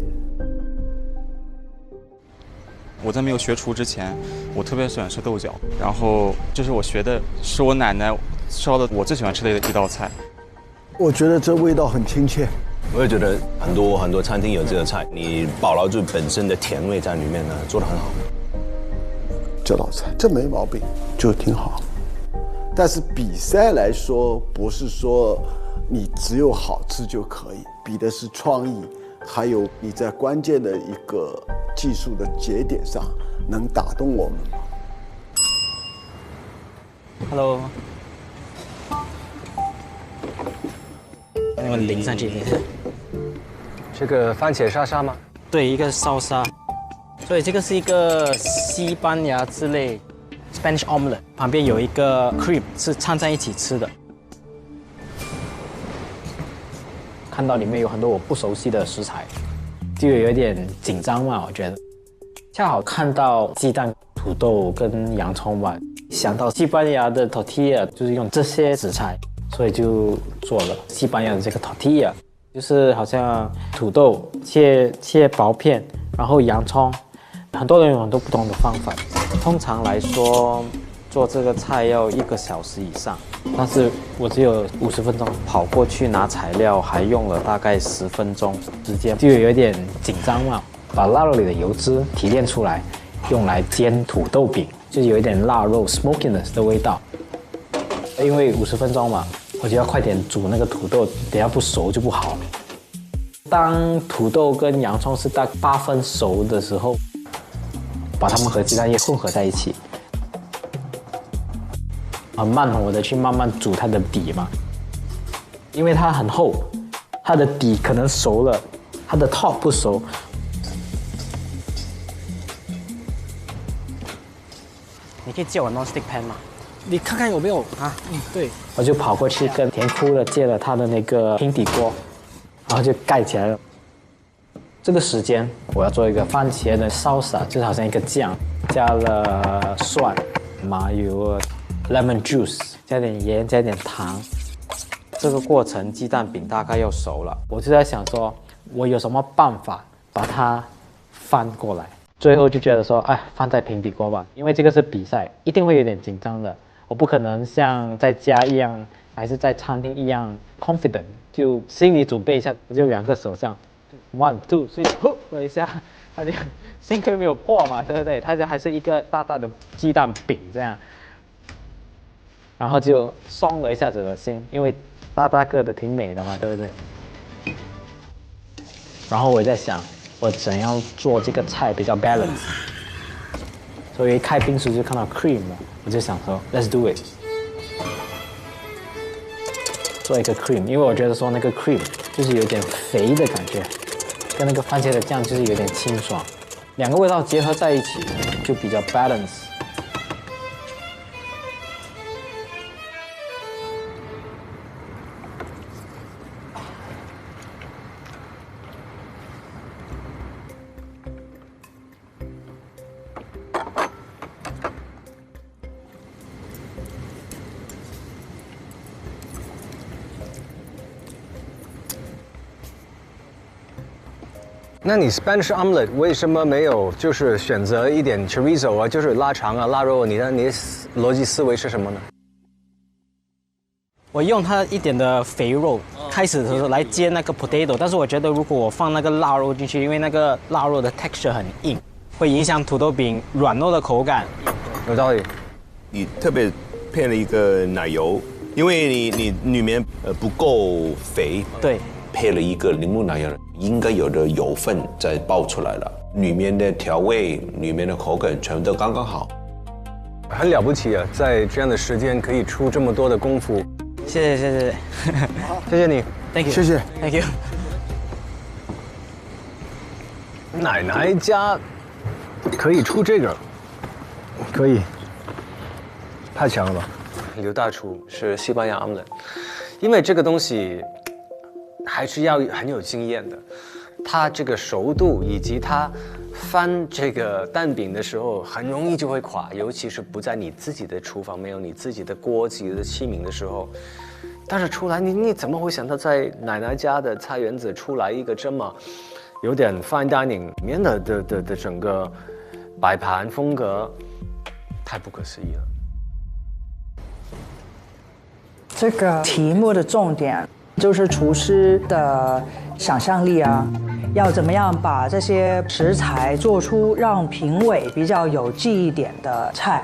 我在没有学厨之前，我特别喜欢吃豆角，然后这是我学的，是我奶奶烧的我最喜欢吃的一道菜。我觉得这味道很亲切。我也觉得很多餐厅有这个菜，你保留住本身的甜味在里面呢，做得很好。这道菜这没毛病，就挺好。但是比赛来说，不是说你只有好吃就可以，比的是创意，还有你在关键的一个技术的节点上能打动我们吗 ？Hello， 那个淋上去。这个番茄沙沙吗？对，一个烧沙。所以这个是一个西班牙之类 Spanish omelet， 旁边有一个 cream 是掺在一起吃的。看到里面有很多我不熟悉的食材，就有点紧张嘛，我觉得。恰好看到鸡蛋、土豆跟洋葱吧，想到西班牙的 tortilla 就是用这些食材，所以就做了西班牙的这个 tortilla， 就是好像土豆切薄片，然后洋葱。很多人有很多不同的方法，通常来说做这个菜要1个小时以上，但是我只有50分钟，跑过去拿材料还用了大概10分钟时间，就有点紧张嘛。把腊肉里的油脂提炼出来，用来煎土豆饼，就是有一点腊肉 smokiness 的味道。因为50分钟嘛，我就要快点煮那个土豆，等下不熟就不好了。当土豆跟洋葱是大概8分熟的时候，把它们和鸡蛋液混合在一起，很慢活的去慢慢煮它的底嘛，因为它很厚，它的底可能熟了，它的 top 不熟。你可以借我 non-stick pan 吗？你看看有没有啊？对。我就跑过去跟甜哭的借了他的那个平底锅，然后就盖起来了。这个时间我要做一个番茄的 salsa， 就是好像一个酱，加了蒜、麻油、lemon juice， 加点盐，加点糖。这个过程鸡蛋饼大概要熟了，我就在想说，我有什么办法把它翻过来？最后就觉得说，哎，放在平底锅吧，因为这个是比赛，一定会有点紧张的。我不可能像在家一样，还是在餐厅一样 confident， 就心理准备一下，我就2个手这样。1 2 3， 呼了一下，它就幸亏没有破嘛，对不对？它就还是一个大大的鸡蛋饼这样，然后就松了一下子的心，因为大大个的挺美的嘛，对不对？然后我在想，我怎样做这个菜比较 balance， 所以一开冰时就看到 cream 了，我就想说 let's do it， 做一个 cream， 因为我觉得说那个 cream 就是有点肥的感觉。跟那个番茄的酱就是有点清爽，2个味道结合在一起就比较 balance。那你 Spanish omelet 为什么没有就是选择一点 chorizo 啊，就是腊肠啊、腊肉？你的逻辑思维是什么呢？我用它一点的肥肉，开始的时候来煎那个 potato， 但是我觉得如果我放那个腊肉进去，因为那个腊肉的 texture 很硬，会影响土豆饼软糯的口感。有道理。你特别配了一个奶油，因为你里面不够肥，对，配了一个柠檬奶油，应该有的油分再爆出来了，里面的调味、里面的口感全都刚刚好，很了不起啊！在这样的时间可以出这么多的功夫。谢谢，谢谢你 ，Thank you， 谢谢 ，Thank you。奶奶家可以出这个，可以，太强了吧！刘大厨是西班牙 omelet， 因为这个东西还是要很有经验的，它这个熟度以及它翻这个蛋饼的时候，很容易就会垮，尤其是不在你自己的厨房、没有你自己的锅、自己的器皿的时候。但是出来，你怎么会想到在奶奶家的菜园子出来一个这么有点 fine dining 里面的整个摆盘风格，太不可思议了。这个题目的重点就是厨师的想象力啊，要怎么样把这些食材做出让评委比较有记忆点的菜，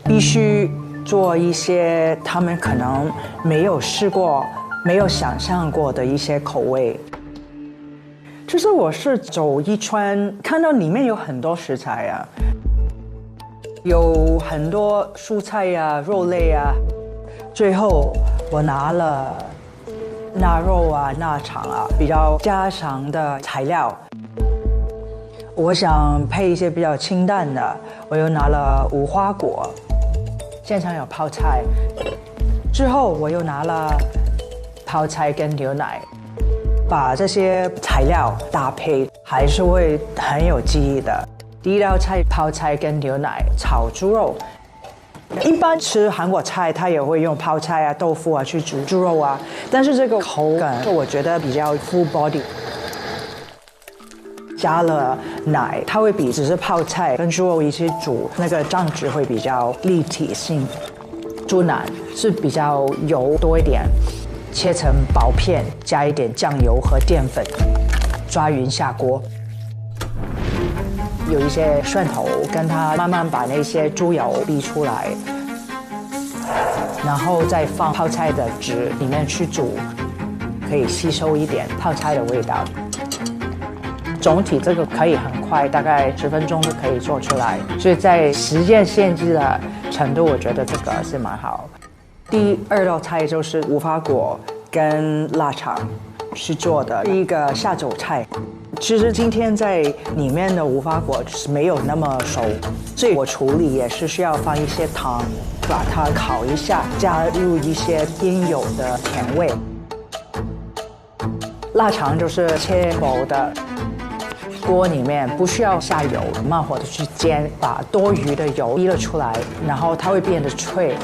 必须做一些他们可能没有试过、没有想象过的一些口味。其实我是走一圈，看到里面有很多食材啊，有很多蔬菜呀、肉类啊。最后我拿了腊肉啊、腊肠啊，比较家常的材料。我想配一些比较清淡的，我又拿了无花果，现场有泡菜。之后我又拿了泡菜跟牛奶，把这些材料搭配，还是会很有记忆的。第一道菜泡菜跟牛奶炒猪肉。一般吃韩国菜，他也会用泡菜啊、豆腐啊去煮猪肉啊，但是这个口感我觉得比较 full body。加了奶，它会比只是泡菜跟猪肉一起煮，那个酱汁会比较立体性。猪腩是比较油多一点，切成薄片，加一点酱油和淀粉，抓匀下锅。有一些蒜头，跟它慢慢把那些猪油逼出来，然后再放泡菜的汁里面去煮，可以吸收一点泡菜的味道。总体这个可以很快，大概10分钟就可以做出来，所以在时间限制的程度，我觉得这个是蛮好。第二道菜就是无花果跟腊肠去做的一个下酒菜。其实今天在里面的无花果是没有那么熟，所以我处理也是需要放一些糖，把它烤一下，加入一些应有的甜味。腊肠就是切薄的，锅里面不需要下油，慢火的去煎，把多余的油逼了出来，然后它会变得脆。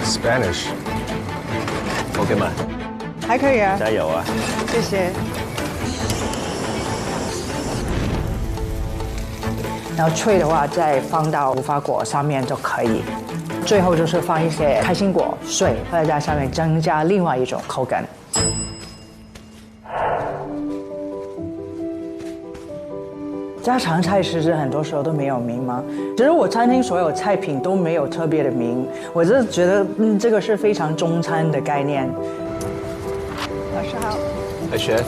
Spanish， OK 吗？还可以啊，加油啊！谢谢。然后脆的话，再放到无花果上面就可以。最后就是放一些开心果碎，放在上面，增加另外一种口感。家常菜其实很多时候都没有名吗？其实我餐厅所有菜品都没有特别的名，我是觉得这个是非常中餐的概念。老师好。Hi Chef。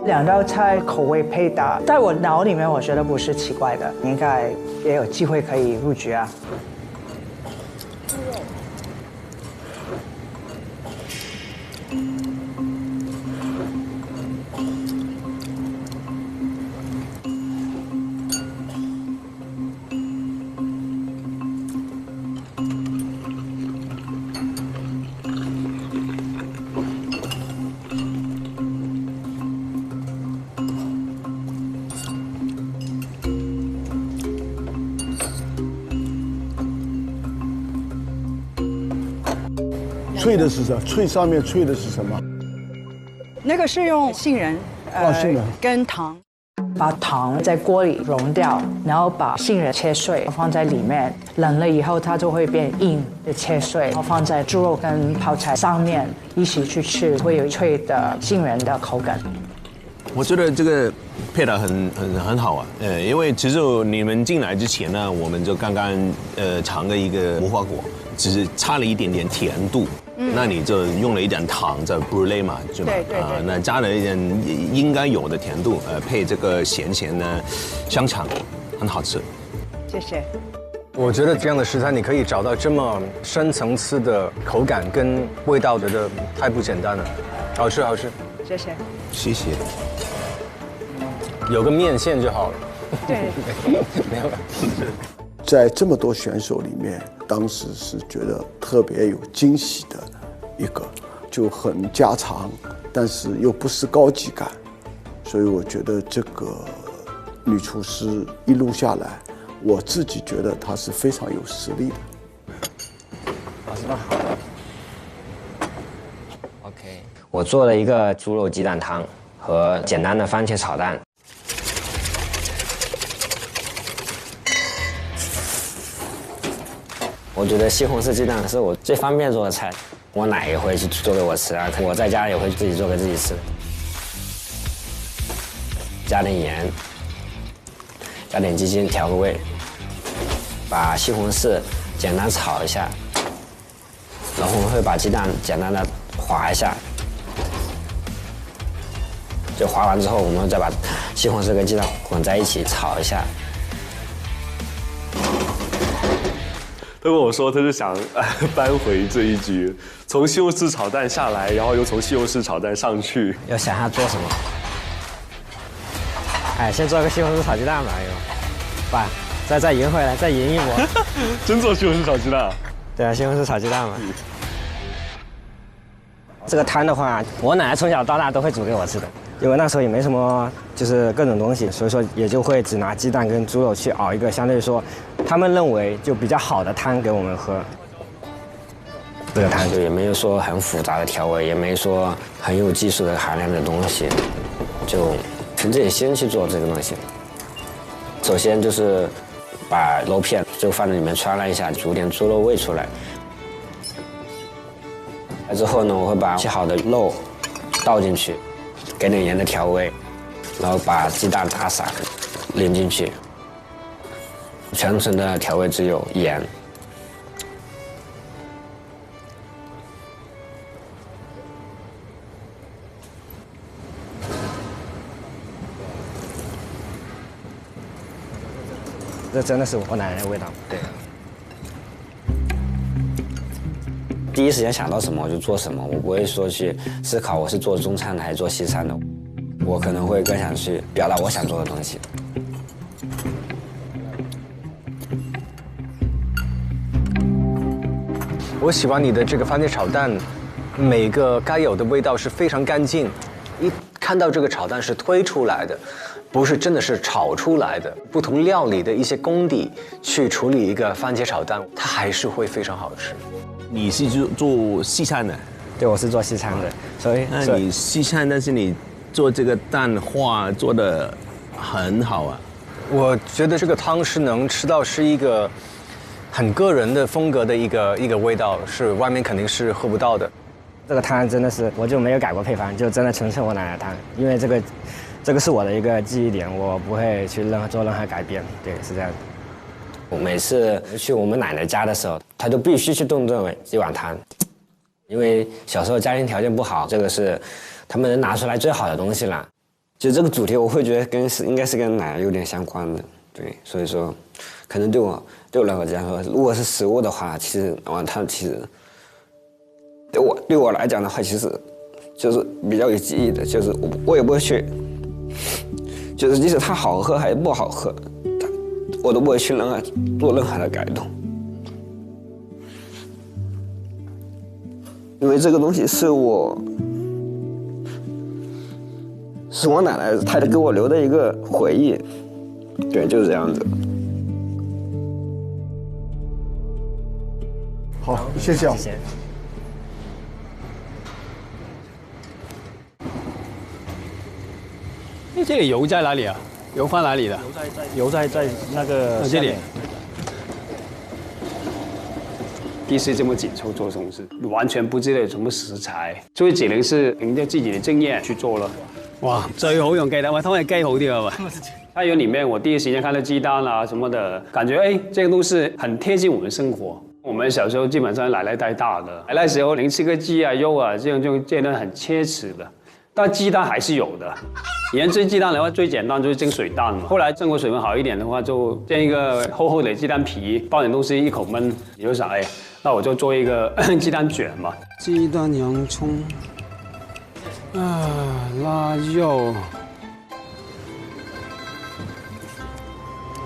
2道菜口味配搭，在我脑里面我觉得不是奇怪的，应该也有机会可以入局啊。脆的是什么？脆上面脆的是什么？那个是用杏仁，杏仁跟糖，把糖在锅里溶掉，然后把杏仁切碎放在里面，冷了以后它就会变硬的切碎，然后放在猪肉跟泡菜上面一起去吃，会有脆的杏仁的口感。我觉得这个配的很好啊，因为其实你们进来之前呢，我们就刚刚尝了一个无花果，只是差了一点点甜度。那你就用了一点糖在 brulee 嘛，是吧？对。那加了一点应该有的甜度，配这个咸的香肠，很好吃。谢谢。我觉得这样的食材你可以找到这么深层次的口感跟味道的，太不简单了，好吃。谢谢。谢谢。有个面线就好了。对。没有了。在这么多选手里面，当时是觉得特别有惊喜的一个，就很家常，但是又不失高级感，所以我觉得这个女厨师一路下来，我自己觉得她是非常有实力的。老师们好。OK， 我做了一个猪肉鸡蛋汤和简单的番茄炒蛋。我觉得西红柿鸡蛋是我最方便做的菜，我奶也会去做给我吃啊，我在家也会自己做给自己吃。加点盐，加点鸡精调个味，把西红柿简单炒一下，然后我们会把鸡蛋简单的划一下，就划完之后，我们再把西红柿跟鸡蛋混在一起炒一下。他跟我说，他是想扳回这一局，从西红柿炒蛋下来，然后又从西红柿炒蛋上去。要想下做什么？哎，先做个西红柿炒鸡蛋吧，爸，再赢回来，再赢一波。真做西红柿炒鸡蛋？对啊，西红柿炒鸡蛋嘛。这个汤的话，我奶奶从小到大都会煮给我吃的，因为那时候也没什么就是各种东西，所以说也就会只拿鸡蛋跟猪肉去熬一个相对于说他们认为就比较好的汤给我们喝。这个汤就也没有说很复杂的调味，也没说很有技术的含量的东西，就凭自己心去做这个东西。首先就是把肉片就放在里面穿了一下，煮点猪肉味出来。之后呢，我会把切好的肉倒进去，给点盐的调味，然后把鸡蛋打散淋进去，全程的调味只有盐。这真的是我奶奶的味道，对。第一时间想到什么我就做什么，我不会说去思考我是做中餐的还是做西餐的，我可能会更想去表达我想做的东西。我喜欢你的这个番茄炒蛋，每个该有的味道是非常干净，一看到这个炒蛋是推出来的，不是真的是炒出来的。不同料理的一些功底去处理一个番茄炒蛋，它还是会非常好吃。你是做西餐的？对，我是做西餐的，所以那你西餐，但是你做这个蛋花做得很好啊。我觉得这个汤是能吃到是一个很个人的风格的一个味道，是外面肯定是喝不到的。这个汤真的是我就没有改过配方，就真的纯粹我奶奶汤，因为这个是我的一个记忆点，我不会去做任何改变。对，是这样的。我每次去我们奶奶家的时候，她就必须去炖这碗汤，因为小时候家庭条件不好，这个是他们能拿出来最好的东西了。就这个主题，我会觉得应该是跟奶奶有点相关的，对，所以说可能对我来讲说，如果是食物的话，其实碗汤其实对我来讲的话，其实就是比较有记忆的，就是我也不会去，就是即使它好喝还是不好喝，我都不会去做任何的改动，因为这个东西是我奶奶她给我留的一个回忆，对，就是这样子。好，谢谢啊。这里油在哪里啊？油放哪里的？油在那个这里。第一次这么紧凑做东西，完全不知道有什么食材，所以只能是凭着自己的经验去做了。哇，最好用雞蛋，我通常雞好啲啊嘛。菜园里面，我第一時間看到雞蛋啊什麼的，感覺這個東西很貼近我們生活。我們小時候基本上奶奶帶大的，奶奶時候能吃個雞啊肉啊，這樣就覺得很奢侈的。但雞蛋還是有的。以前蒸雞蛋的話，最簡單就是蒸水蛋嘛。後來生活水平好一點的話，就煎一個厚厚的雞蛋皮，包點東西一口燜，你就想那我就做一個雞蛋卷嘛。雞蛋、洋葱啊，腊肉。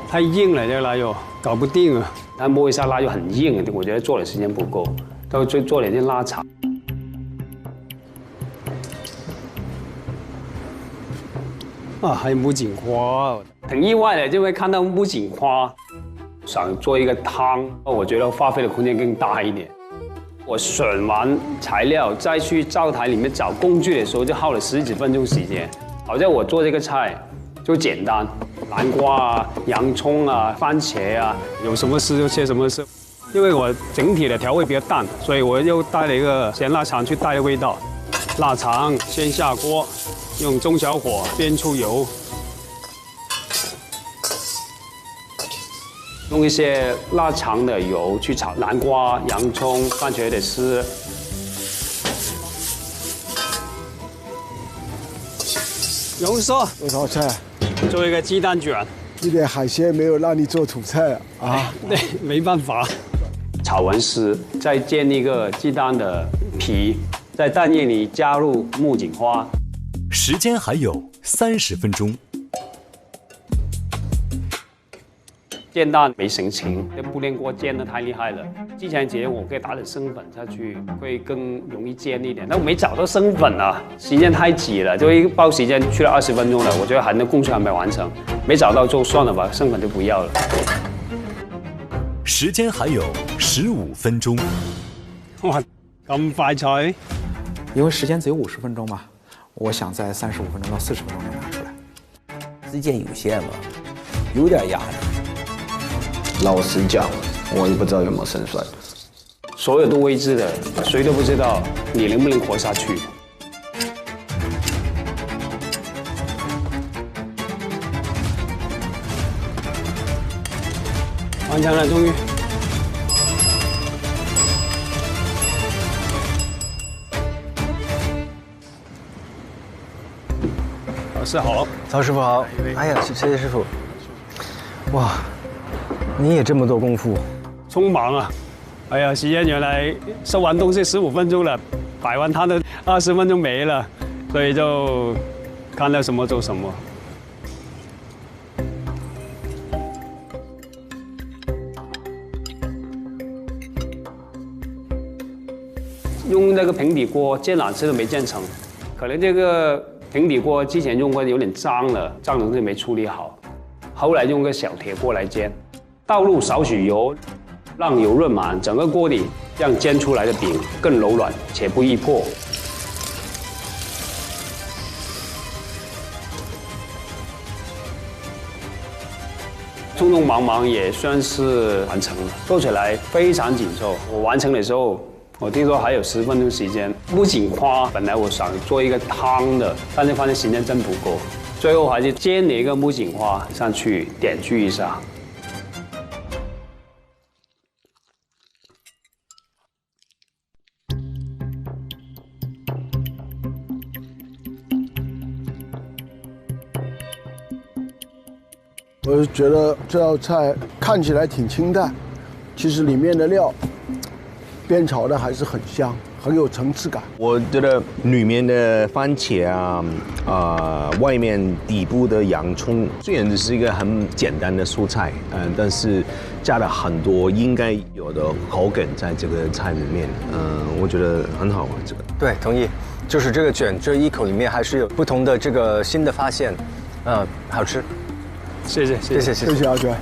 太硬了，这个腊肉搞不定啊！它摸一下腊肉很硬，我觉得做的时间不够，都做了一点腊肠。啊，还有木槿花，挺意外的，就会看到木槿花。想做一个汤，我觉得发挥的空间更大一点。我选完材料再去灶台里面找工具的时候，就耗了10几分钟时间。好像我做这个菜就简单。 南瓜啊、洋葱啊、番茄啊，有什么丝就切什么丝。因为我整体的调味比较淡，所以我又带了一个咸腊肠去带味道。腊肠先下锅，用中小火煸出油，用一些腊肠的油去炒南瓜、洋葱、番茄的丝。油烧多少菜？ 做一个鸡蛋卷，一点海鲜没有让你做土菜啊？对，没办法。炒完丝，再煎一个鸡蛋的皮，在蛋液里加入木槿花。时间还有30分钟。煎蛋没成型，这不粘锅煎得太厉害了。之前觉得我可以打点生粉下去，会更容易煎一点，但我没找到生粉啊，时间太挤了，就一包时间去了20分钟了，我觉得还能工序还没完成，没找到就算了吧，生粉就不要了。时间还有15分钟。哇，咁快脆！因为时间只有50分钟嘛，我想在35分钟到40分钟能拿出来。时间有限嘛，有点压力。 老实讲，我也不知道有没有胜算。所有都未知的，谁都不知道你能不能活下去。完成了，终于。老师好，曹师傅好。哎呀，谢谢师傅。哇。 你也这么多功夫，匆忙啊！哎呀，时间原来收完东西15分钟了，摆完摊的20分钟没了，所以就看到什么做什么。用那个平底锅煎2次都没煎成，可能这个平底锅之前用过有点脏了，脏的东西没处理好，后来用个小铁锅来煎。 倒入少许油，让油润满整个锅底，让煎出来的饼更柔软且不易破。匆匆忙忙也算是完成了，做起来非常紧凑。我完成的时候，我听说还有10分钟时间。木槿花本来我想做一个汤的，但是发现时间真不够，最后还是煎了一个木槿花上去点缀一下。 我是觉得这道菜看起来挺清淡，其实里面的料煸炒的还是很香，很有层次感。我觉得里面的番茄啊，外面底部的洋葱，虽然只是一个很简单的蔬菜，但是加了很多应该有的口感在这个菜里面，我觉得很好玩。这个对，同意，就是这个卷这一口里面还是有不同的这个新的发现，好吃。 谢谢阿娟。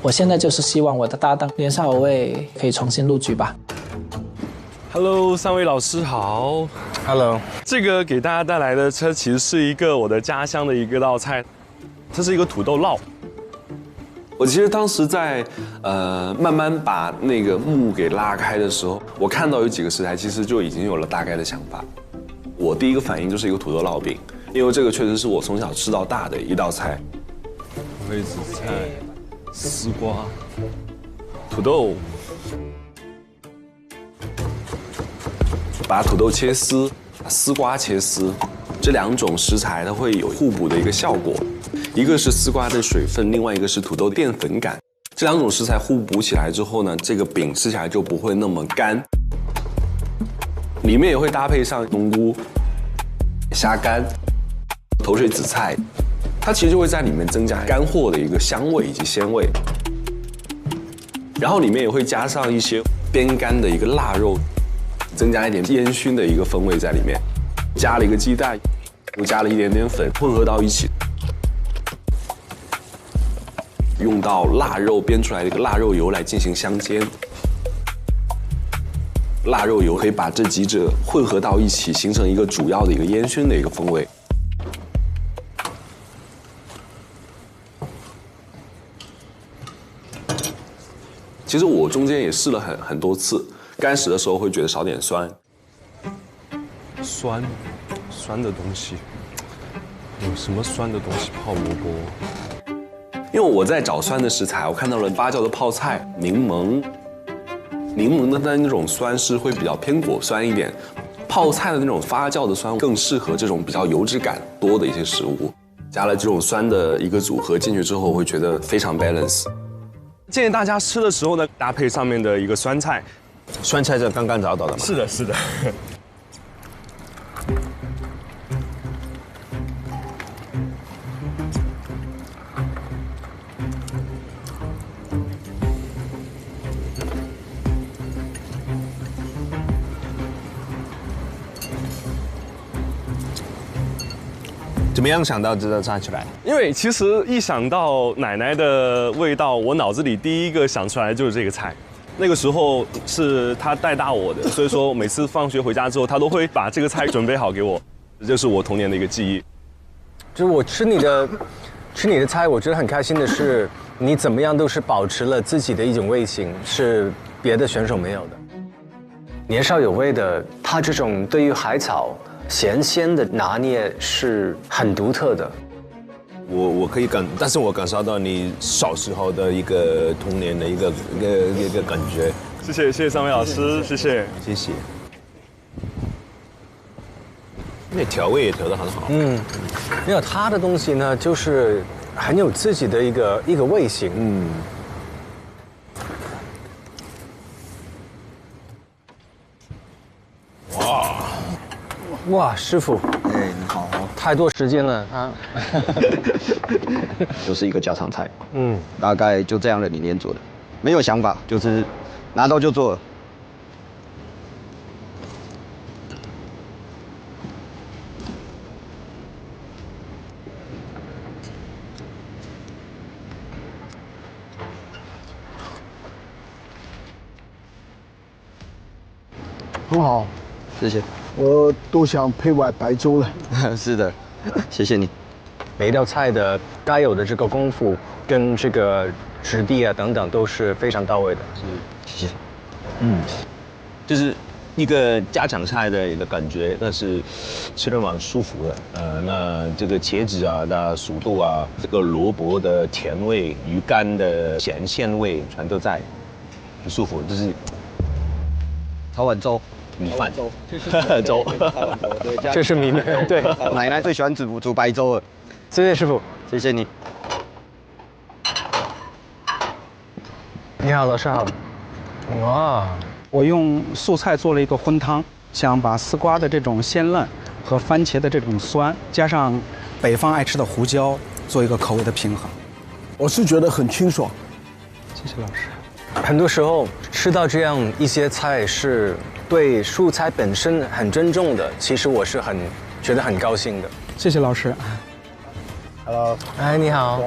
我现在就是希望我的搭档年少有为可以重新录取吧。Hello， 3位老师好。Hello， 这个给大家带来的车其实是一个我的家乡的一道菜，这是一个土豆烙。我其实当时在慢慢把那个幕给拉开的时候，我看到有几个食材，其实就已经有了大概的想法。我第一个反应就是一个土豆烙饼，因为这个确实是我从小吃到大的一道菜。梅子菜、丝瓜、土豆。把土豆切丝，把丝瓜切丝，这2种食材它会有互补的一个效果，一个是丝瓜的水分，另外一个是土豆淀粉感。这2种食材互补起来之后呢，这个饼吃起来就不会那么干。里面也会搭配上冬菇、虾干、头水紫菜，它其实就会在里面增加干货的一个香味以及鲜味。然后里面也会加上一些煸干的一个腊肉。增加一点烟熏的一个风味在里面，加了一个鸡蛋，又加了一点点粉，混合到一起，用到腊肉煸出来的一个腊肉油来进行香煎。腊肉油可以把这几者混合到一起，形成一个主要的一个烟熏的一个风味。其实我中间也试了很多次。干食的时候会觉得少点酸，酸的东西，有什么酸的东西？泡萝卜。因为我在找酸的食材，我看到了发酵的泡菜、柠檬的那种酸是会比较偏果酸一点，泡菜的那种发酵的酸更适合这种比较油脂感多的一些食物。加了这种酸的一个组合进去之后，我会觉得非常 balance。建议大家吃的时候呢，搭配上面的一个酸菜。酸菜是刚刚找到的吗？是的，是的。怎么样想到这道菜出来？因为其实一想到奶奶的味道，我脑子里第一个想出来的就是这个菜。那个时候是他带大我的，所以说每次放学回家之后，他都会把这个菜准备好给我，这是我童年的一个记忆。就是我吃你的菜，我觉得很开心的是，你怎么样都是保持了自己的一种味型，是别的选手没有的。年少有为的他这种对于海草咸鲜的拿捏是很独特的。我可以但是我感受到你小时候的一个童年的一个感觉。谢谢3位老师，谢谢。那调味也调得很好。没有他的东西呢，就是很有自己的一个味型。哇，师傅，你好，太多时间了啊。就是一个家常菜，大概就这样的理念做的，没有想法，就是拿到就做了。很好，谢谢。我都想配碗白粥了。是的，谢谢你。每一道菜的该有的这个功夫跟这个质地啊等等都是非常到位的。谢谢。就是一个家常菜的一个感觉，但是吃得蛮舒服的。那这个茄子啊，那熟豆啊，这个萝卜的甜味、鱼干的咸鲜味，全都在，很舒服。就是炒碗粥。米饭粥，粥，这是米饭，对，奶奶最喜欢煮白粥了。谢谢师傅，谢谢你。你好，老师好。哇，我用素菜做了一个荤汤，想把丝瓜的这种鲜嫩和番茄的这种酸，加上北方爱吃的胡椒，做一个口味的平衡。我是觉得很清爽。谢谢老师。很多时候吃到这样一些菜是对蔬菜本身很珍重的，其实我是觉得很高兴的。谢谢老师。Hello， 哎，你好。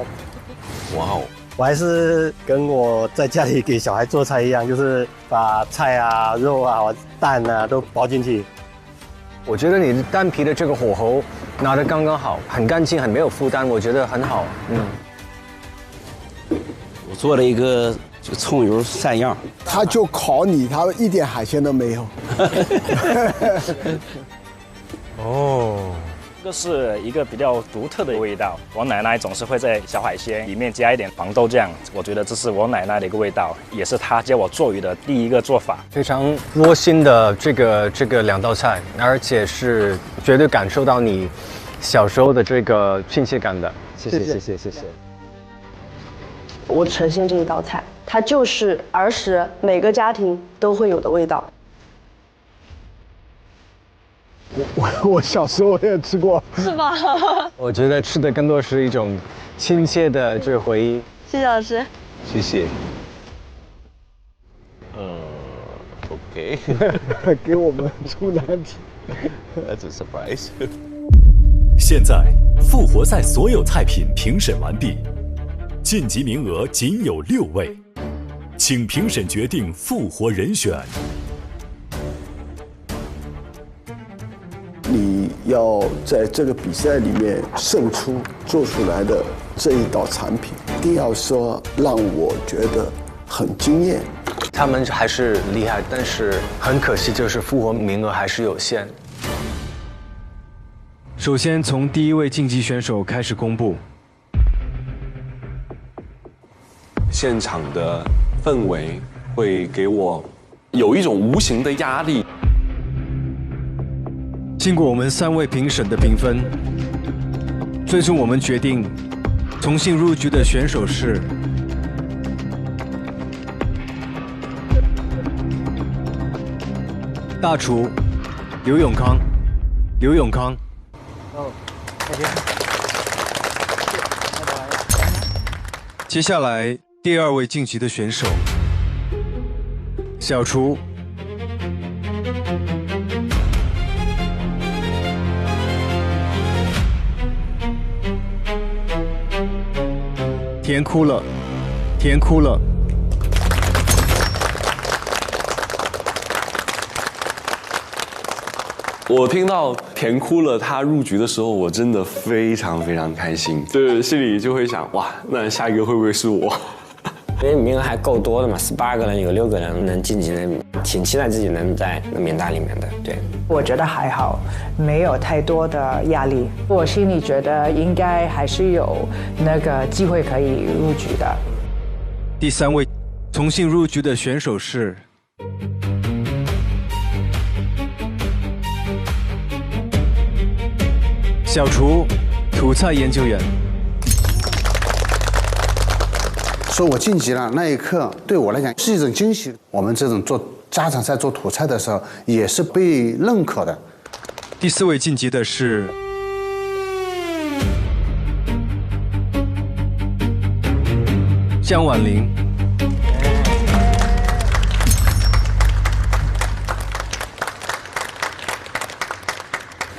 哇哦，我还是跟我在家里给小孩做菜一样，就是把菜啊、肉啊、蛋啊都包进去。我觉得你蛋皮的这个火候拿得刚刚好，很干净，很没有负担，我觉得很好。我做了一个就葱油散样，他就考你，他一点海鲜都没有。哦。这是一个比较独特的味道，我奶奶总是会在小海鲜里面加一点黄豆酱，我觉得这是我奶奶的一个味道，也是她教我做鱼的第一个做法。非常窝心的这个两道菜，而且是绝对感受到你小时候的这个亲切感的。谢谢。我呈现这一道菜，它就是儿时每个家庭都会有的味道。我小时候也吃过，是吧？我觉得吃的更多是一种亲切的这个回忆。谢谢老师。谢谢。OK 给我们出难题。That's a surprise 。现在复活赛所有菜品评审完毕，晋级名额仅有6位，请评审决定复活人选。你要在这个比赛里面胜出，做出来的这一道产品，一定要说让我觉得很惊艳。他们还是厉害，但是很可惜，就是复活名额还是有限。首先从第1位晋级选手开始公布。现场的氛围会给我有一种无形的压力。经过我们3位评审的评分，最终我们决定，重新入局的选手是大厨刘永康。接下来第2位晋级的选手，小厨甜哭了。我听到甜哭了他入局的时候，我真的非常开心，对，心里就会想，哇，那下一个会不会是我？因为名额还够多的嘛，18个人有6个人能晋级的，挺期待自己能在名单里面的。对，我觉得还好，没有太多的压力。我心里觉得应该还是有那个机会可以入局的。第3位重新入局的选手是小厨土菜研究员。说我晋级了那一刻，对我来讲是一种惊喜。我们这种做家常菜、做土菜的时候，也是被认可的。第4位晋级的是江婉玲。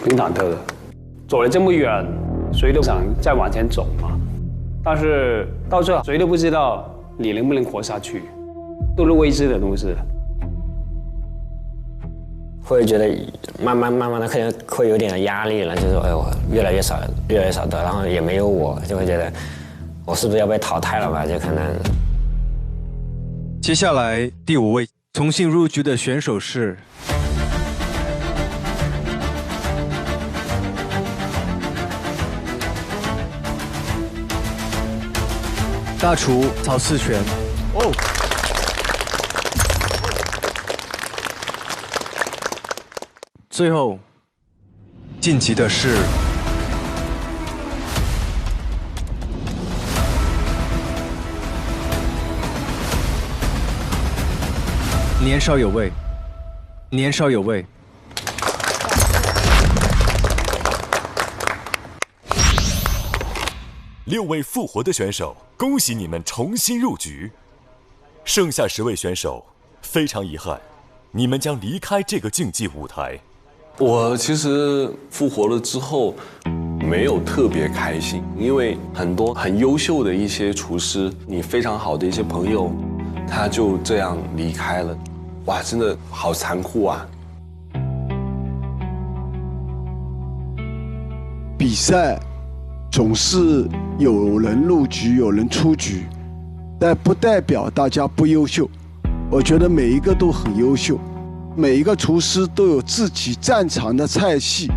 挺忐忑的，走了这么远，谁都想再往前走嘛。但是到最后，谁都不知道你能不能活下去，都是未知的东西。会觉得慢慢的可能会有点压力了，就是哎呦越来越少的，然后也没有我，就会觉得我是不是要被淘汰了吧？就可能。接下来第5位重新入局的选手是大厨曹思全。最后晋级的是年少有为。6位复活的选手，恭喜你们重新入局。剩下10位选手，非常遗憾，你们将离开这个竞技舞台。我其实复活了之后，没有特别开心，因为很多很优秀的一些厨师，你非常好的一些朋友，他就这样离开了，哇，真的好残酷啊！比赛总是有人入局，有人出局，但不代表大家不优秀。我觉得每一个都很优秀，每一个厨师都有自己擅长的菜系，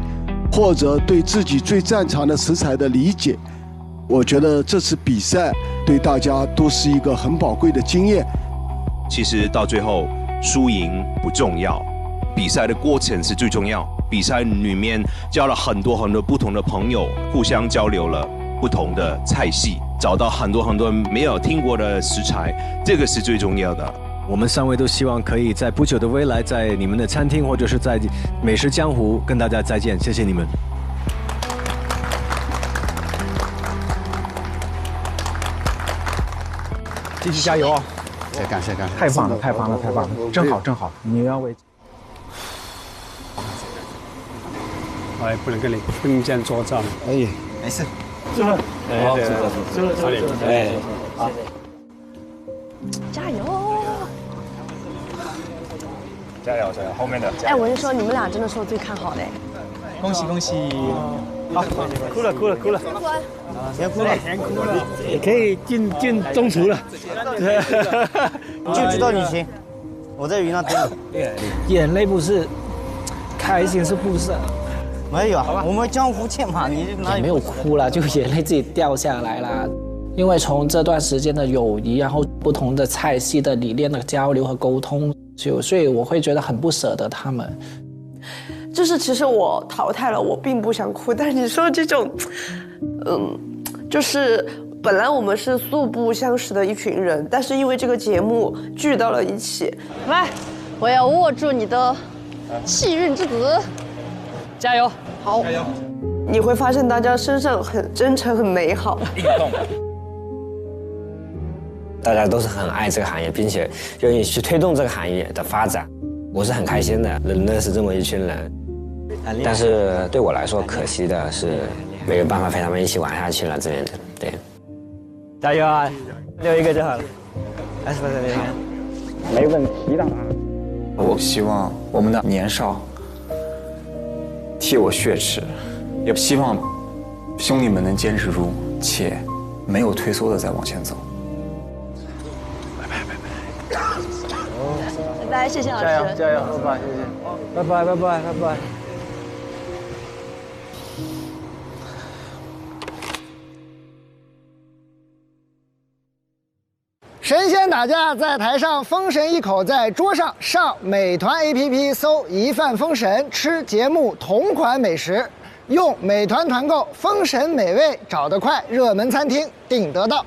或者对自己最擅长的食材的理解。我觉得这次比赛对大家都是一个很宝贵的经验。其实到最后，输赢不重要，比赛的过程是最重要。比赛里面交了很多不同的朋友，互相交流了不同的菜系，找到很多没有听过的食材，这个是最重要的。我们3位都希望可以在不久的未来，在你们的餐厅或者是在美食江湖跟大家再见，谢谢你们。继续加油啊！感谢，太棒了，正好，你要为。哎，不能跟你并肩作战。哎，没事。是吧？好，哎，好，加油！加油！后面的。哎，我跟你说，你们俩真的是我最看好的。恭喜！好，哭了。别哭了，也可以进中厨了。你就知道你行，我在云南等你。眼泪不是，开心是不是？没有，我们江湖欠嘛，你哪里没有哭了，就眼泪自己掉下来了。因为从这段时间的友谊，然后不同的菜系的理念的交流和沟通，所以我会觉得很不舍得他们。就是其实我淘汰了，我并不想哭，但是你说这种，就是本来我们是素不相识的一群人，但是因为这个节目聚到了一起。来，我要握住你的气运之子，加油！好，加油！你会发现大家身上很真诚、很美好。大家都是很爱这个行业，并且愿意去推动这个行业的发展，我是很开心的，能认识这么一群人。但是对我来说，可惜的是没有办法陪他们一起玩下去了。这边的，对，加油啊，留一个就好了。没问题的啊。我希望我们的年少替我血耻，也希望兄弟们能坚持住，且没有退缩的再往前走。拜拜，谢谢老师。加油，拜拜，谢谢。拜拜。神仙打架在台上，封神一口在桌上。上美团 APP 搜“一饭封神”，吃节目同款美食，用美团团购，封神美味找得快，热门餐厅订得到。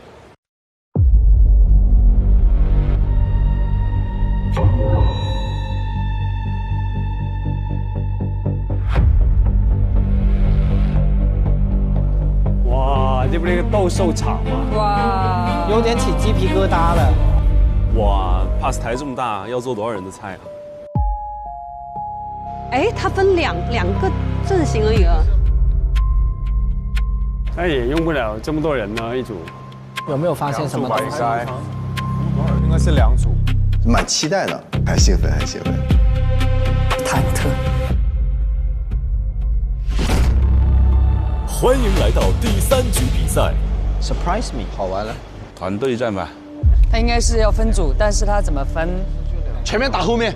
哇，这不是一个斗兽场吗？哇，有点起鸡皮疙瘩了。哇 ，pass 台这么大，要做多少人的菜啊？哎，它分两个阵型而已啊。那也用不了这么多人呢，一组。有没有发现什么东西？应该是2组。蛮期待的，还兴奋。忐忑。欢迎来到第3局比赛。Surprise me， 好玩了。团队战吧。他应该是要分组，但是他怎么分？前面打后面。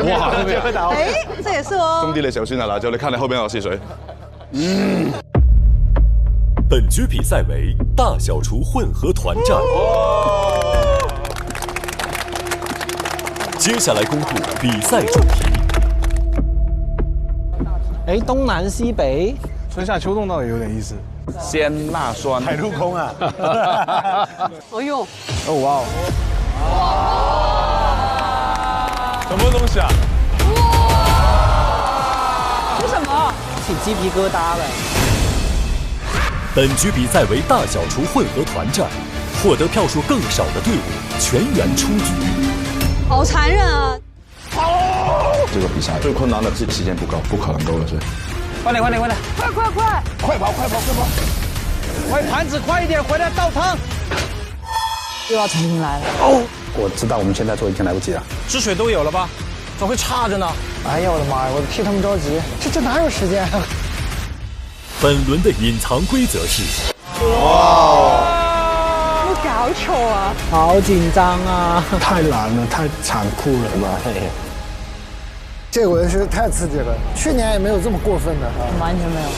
哇，后面打后面。哎，这也是哦。兄弟你小心啦，就你看你后边有是谁。本局比赛为大小厨混合团战。接下来公布比赛主题。哎，东南西北。春夏秋冬倒也有点意思。鲜辣酸。海陆空啊！哎呦！哦哇哦！什么东西啊？哇！是什么？起鸡皮疙瘩了。本局比赛为大小厨混合团战，获得票数更少的队伍全员出局。好残忍啊！这个比赛最困难的是时间不够，不可能够的是。快点，快点，快点！快快快！快跑，快跑，快跑！喂，盘子快一点，回来倒汤。又要重新来了。哦，我知道我们现在做已经来不及了。吃水都有了吧？怎么会差着呢？哎呀，我的妈呀！我替他们着急，这哪有时间？本轮的隐藏规则是：哇，有搞错啊！好紧张啊！太难了，太残酷了吧？这回是太刺激了，去年也没有这么过分的啊，完全没有。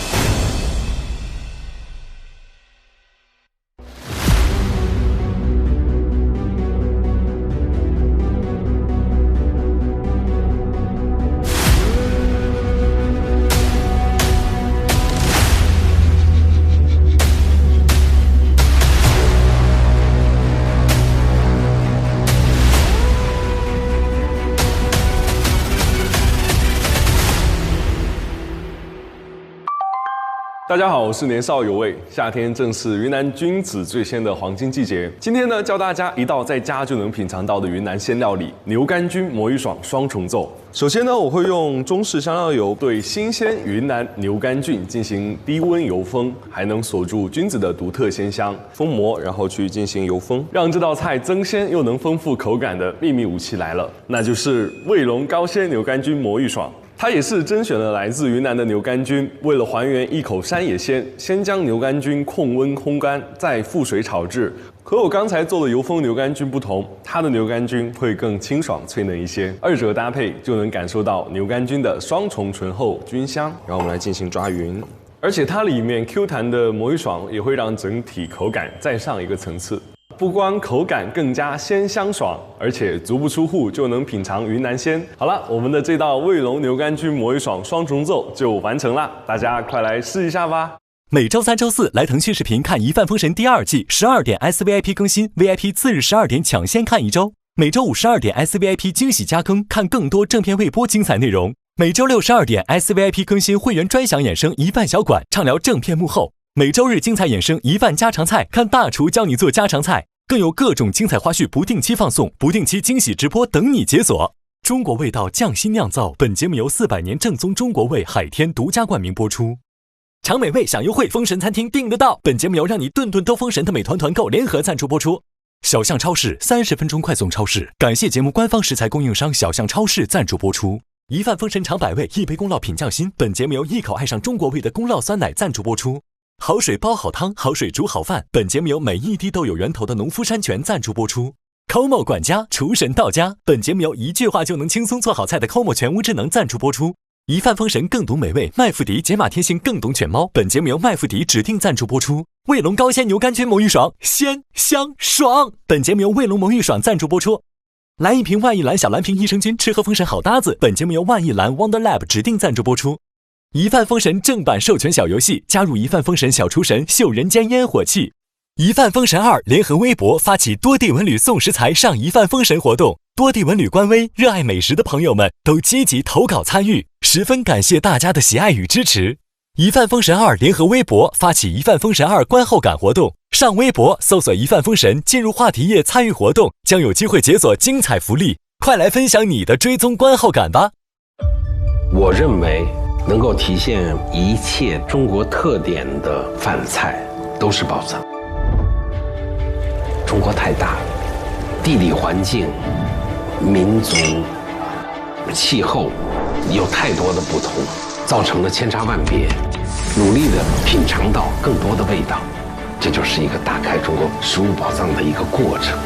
大家好，我是年少有为。夏天正是云南菌子最鲜的黄金季节。今天呢，教大家一道在家就能品尝到的云南鲜料理——牛肝菌魔芋爽双重奏。首先呢，我会用中式香料油对新鲜云南牛肝菌进行低温油封，还能锁住菌子的独特鲜香。封膜，然后去进行油封，让这道菜增鲜又能丰富口感的秘密武器来了，那就是卫龙高鲜牛肝菌魔芋爽。它也是甄选了来自云南的牛肝菌，为了还原一口山野鲜，先将牛肝菌控温烘干，再覆水炒制。和我刚才做的油封牛肝菌不同，它的牛肝菌会更清爽脆嫩一些，二者搭配就能感受到牛肝菌的双重醇厚菌香。然后我们来进行抓匀，而且它里面 Q 弹的魔芋爽也会让整体口感再上一个层次。不光口感更加鲜香爽，而且足不出户就能品尝云南鲜。好了，我们的这道卫龙牛肝菌魔芋爽双重奏就完成了，大家快来试一下吧。每周3、周4来腾讯视频看《疑犯封神》第2季，12点 SVIP 更新 ，VIP 次日12点抢先看1周。每周5、12点 SVIP 惊喜加更，看更多正片未播精彩内容。每周6、12点 SVIP 更新会员专享衍生疑犯小馆，畅聊正片幕后。每周日精彩衍生疑犯家常菜，看大厨教你做家常菜，更有各种精彩花絮不定期放送，不定期惊喜直播等你解锁。中国味道匠心酿造，本节目由400年正宗中国味海天独家冠名播出。尝美味享优惠，封神餐厅订得到。本节目由让你顿顿都封神的美团团购联合赞助播出。小象超市30分钟快送超市，感谢节目官方食材供应商小象超市赞助播出。疑犯封神尝百味，一杯宫酪品匠心。本节目由一口爱上中国味的宫酪酸奶赞助播出。好水煲好汤，好水煮好饭。本节目由每一滴都有源头的农夫山泉赞助播出。Como 管家厨神到家，本节目由一句话就能轻松做好菜的 Como 全屋智能赞助播出。疑犯封神更懂美味，麦麸迪解码天性更懂犬猫。本节目由麦麸迪指定赞助播出。卫龙高鲜牛肝菌魔芋爽，鲜香爽。本节目由卫龙魔芋爽赞助播出。来一瓶万益蓝小蓝瓶益生菌，吃喝封神好搭子。本节目由万益蓝 Wonder Lab 指定赞助播出。疑犯封神正版授权小游戏，加入疑犯封神小厨神，秀人间烟火气。疑犯封神2联合微博发起多地文旅送食材上疑犯封神活动，多地文旅官微热爱美食的朋友们都积极投稿参与，十分感谢大家的喜爱与支持。疑犯封神2联合微博发起疑犯封神2观后感活动，上微博搜索疑犯封神，进入话题页参与活动，将有机会解锁精彩福利，快来分享你的追踪观后感吧。我认为能够体现一切中国特点的饭菜都是宝藏。中国太大，地理环境、民族、气候有太多的不同，造成了千差万别。努力地品尝到更多的味道，这就是一个打开中国食物宝藏的一个过程。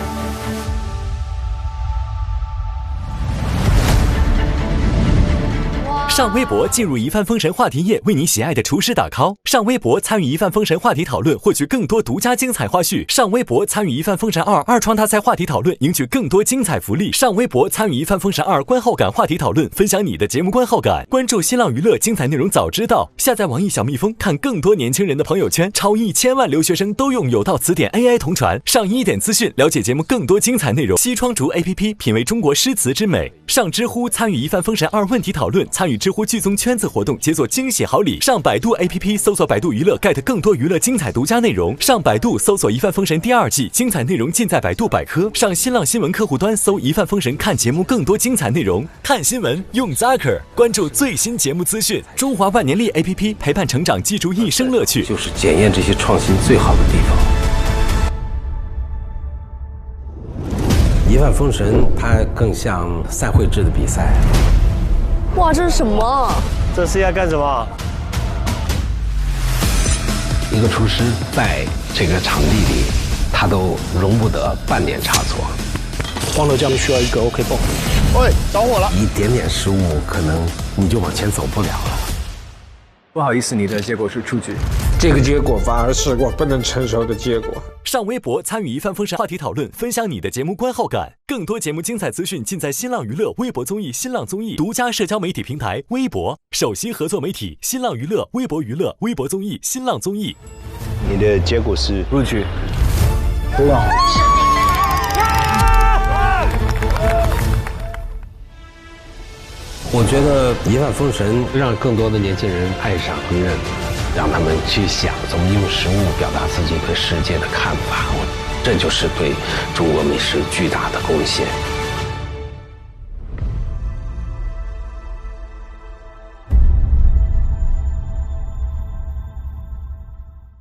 上微博进入疑犯封神话题页，为你喜爱的厨师打 call。上微博参与疑犯封神话题讨论，获取更多独家精彩花絮。上微博参与疑犯封神2二创大赛话题讨论，赢取更多精彩福利。上微博参与疑犯封神2观后感话题讨论，分享你的节目观后感。关注新浪娱乐，精彩内容早知道。下载网易小蜜蜂，看更多年轻人的朋友圈。超1000万留学生都用有道词典 AI 同传。上1点资讯，了解节目更多精彩内容。西窗竹 APP 品味中国诗词之美。上知乎参与疑犯封神2问题讨论，参与知知乎剧综圈子活动，解锁惊喜好礼。上百度 APP 搜索百度娱乐 ，get 更多娱乐精彩独家内容。上百度搜索《一饭封神》第2季，精彩内容尽在百度百科。上新浪新闻客户端搜《一饭封神》，看节目更多精彩内容。看新闻用 Zaker， 关注最新节目资讯。中华万年历 APP 陪伴成长，记住一生乐趣。就是检验这些创新最好的地方。一饭封神，它更像赛会制的比赛。哇，这是什么？这是要干什么？一个厨师在这个场地里，他都容不得半点差错。忘了酱需要一个 OK 泵。喂，着火了！一点点失误，可能你就往前走不了了。不好意思，你的结果是出局。这个结果反而是我不能承受的结果。上微博参与一饭封神话题讨论，分享你的节目观后感。更多节目精彩资讯尽在新浪娱乐微博综艺、新浪综艺独家社交媒体平台微博，首席合作媒体新浪娱乐、微博娱乐、微博综艺、新浪综艺。你的结果是录取。哇！我觉得一饭封神让更多的年轻人爱上烹饪，让他们去想怎么用食物表达自己对世界的看法，这就是对中国美食巨大的贡献。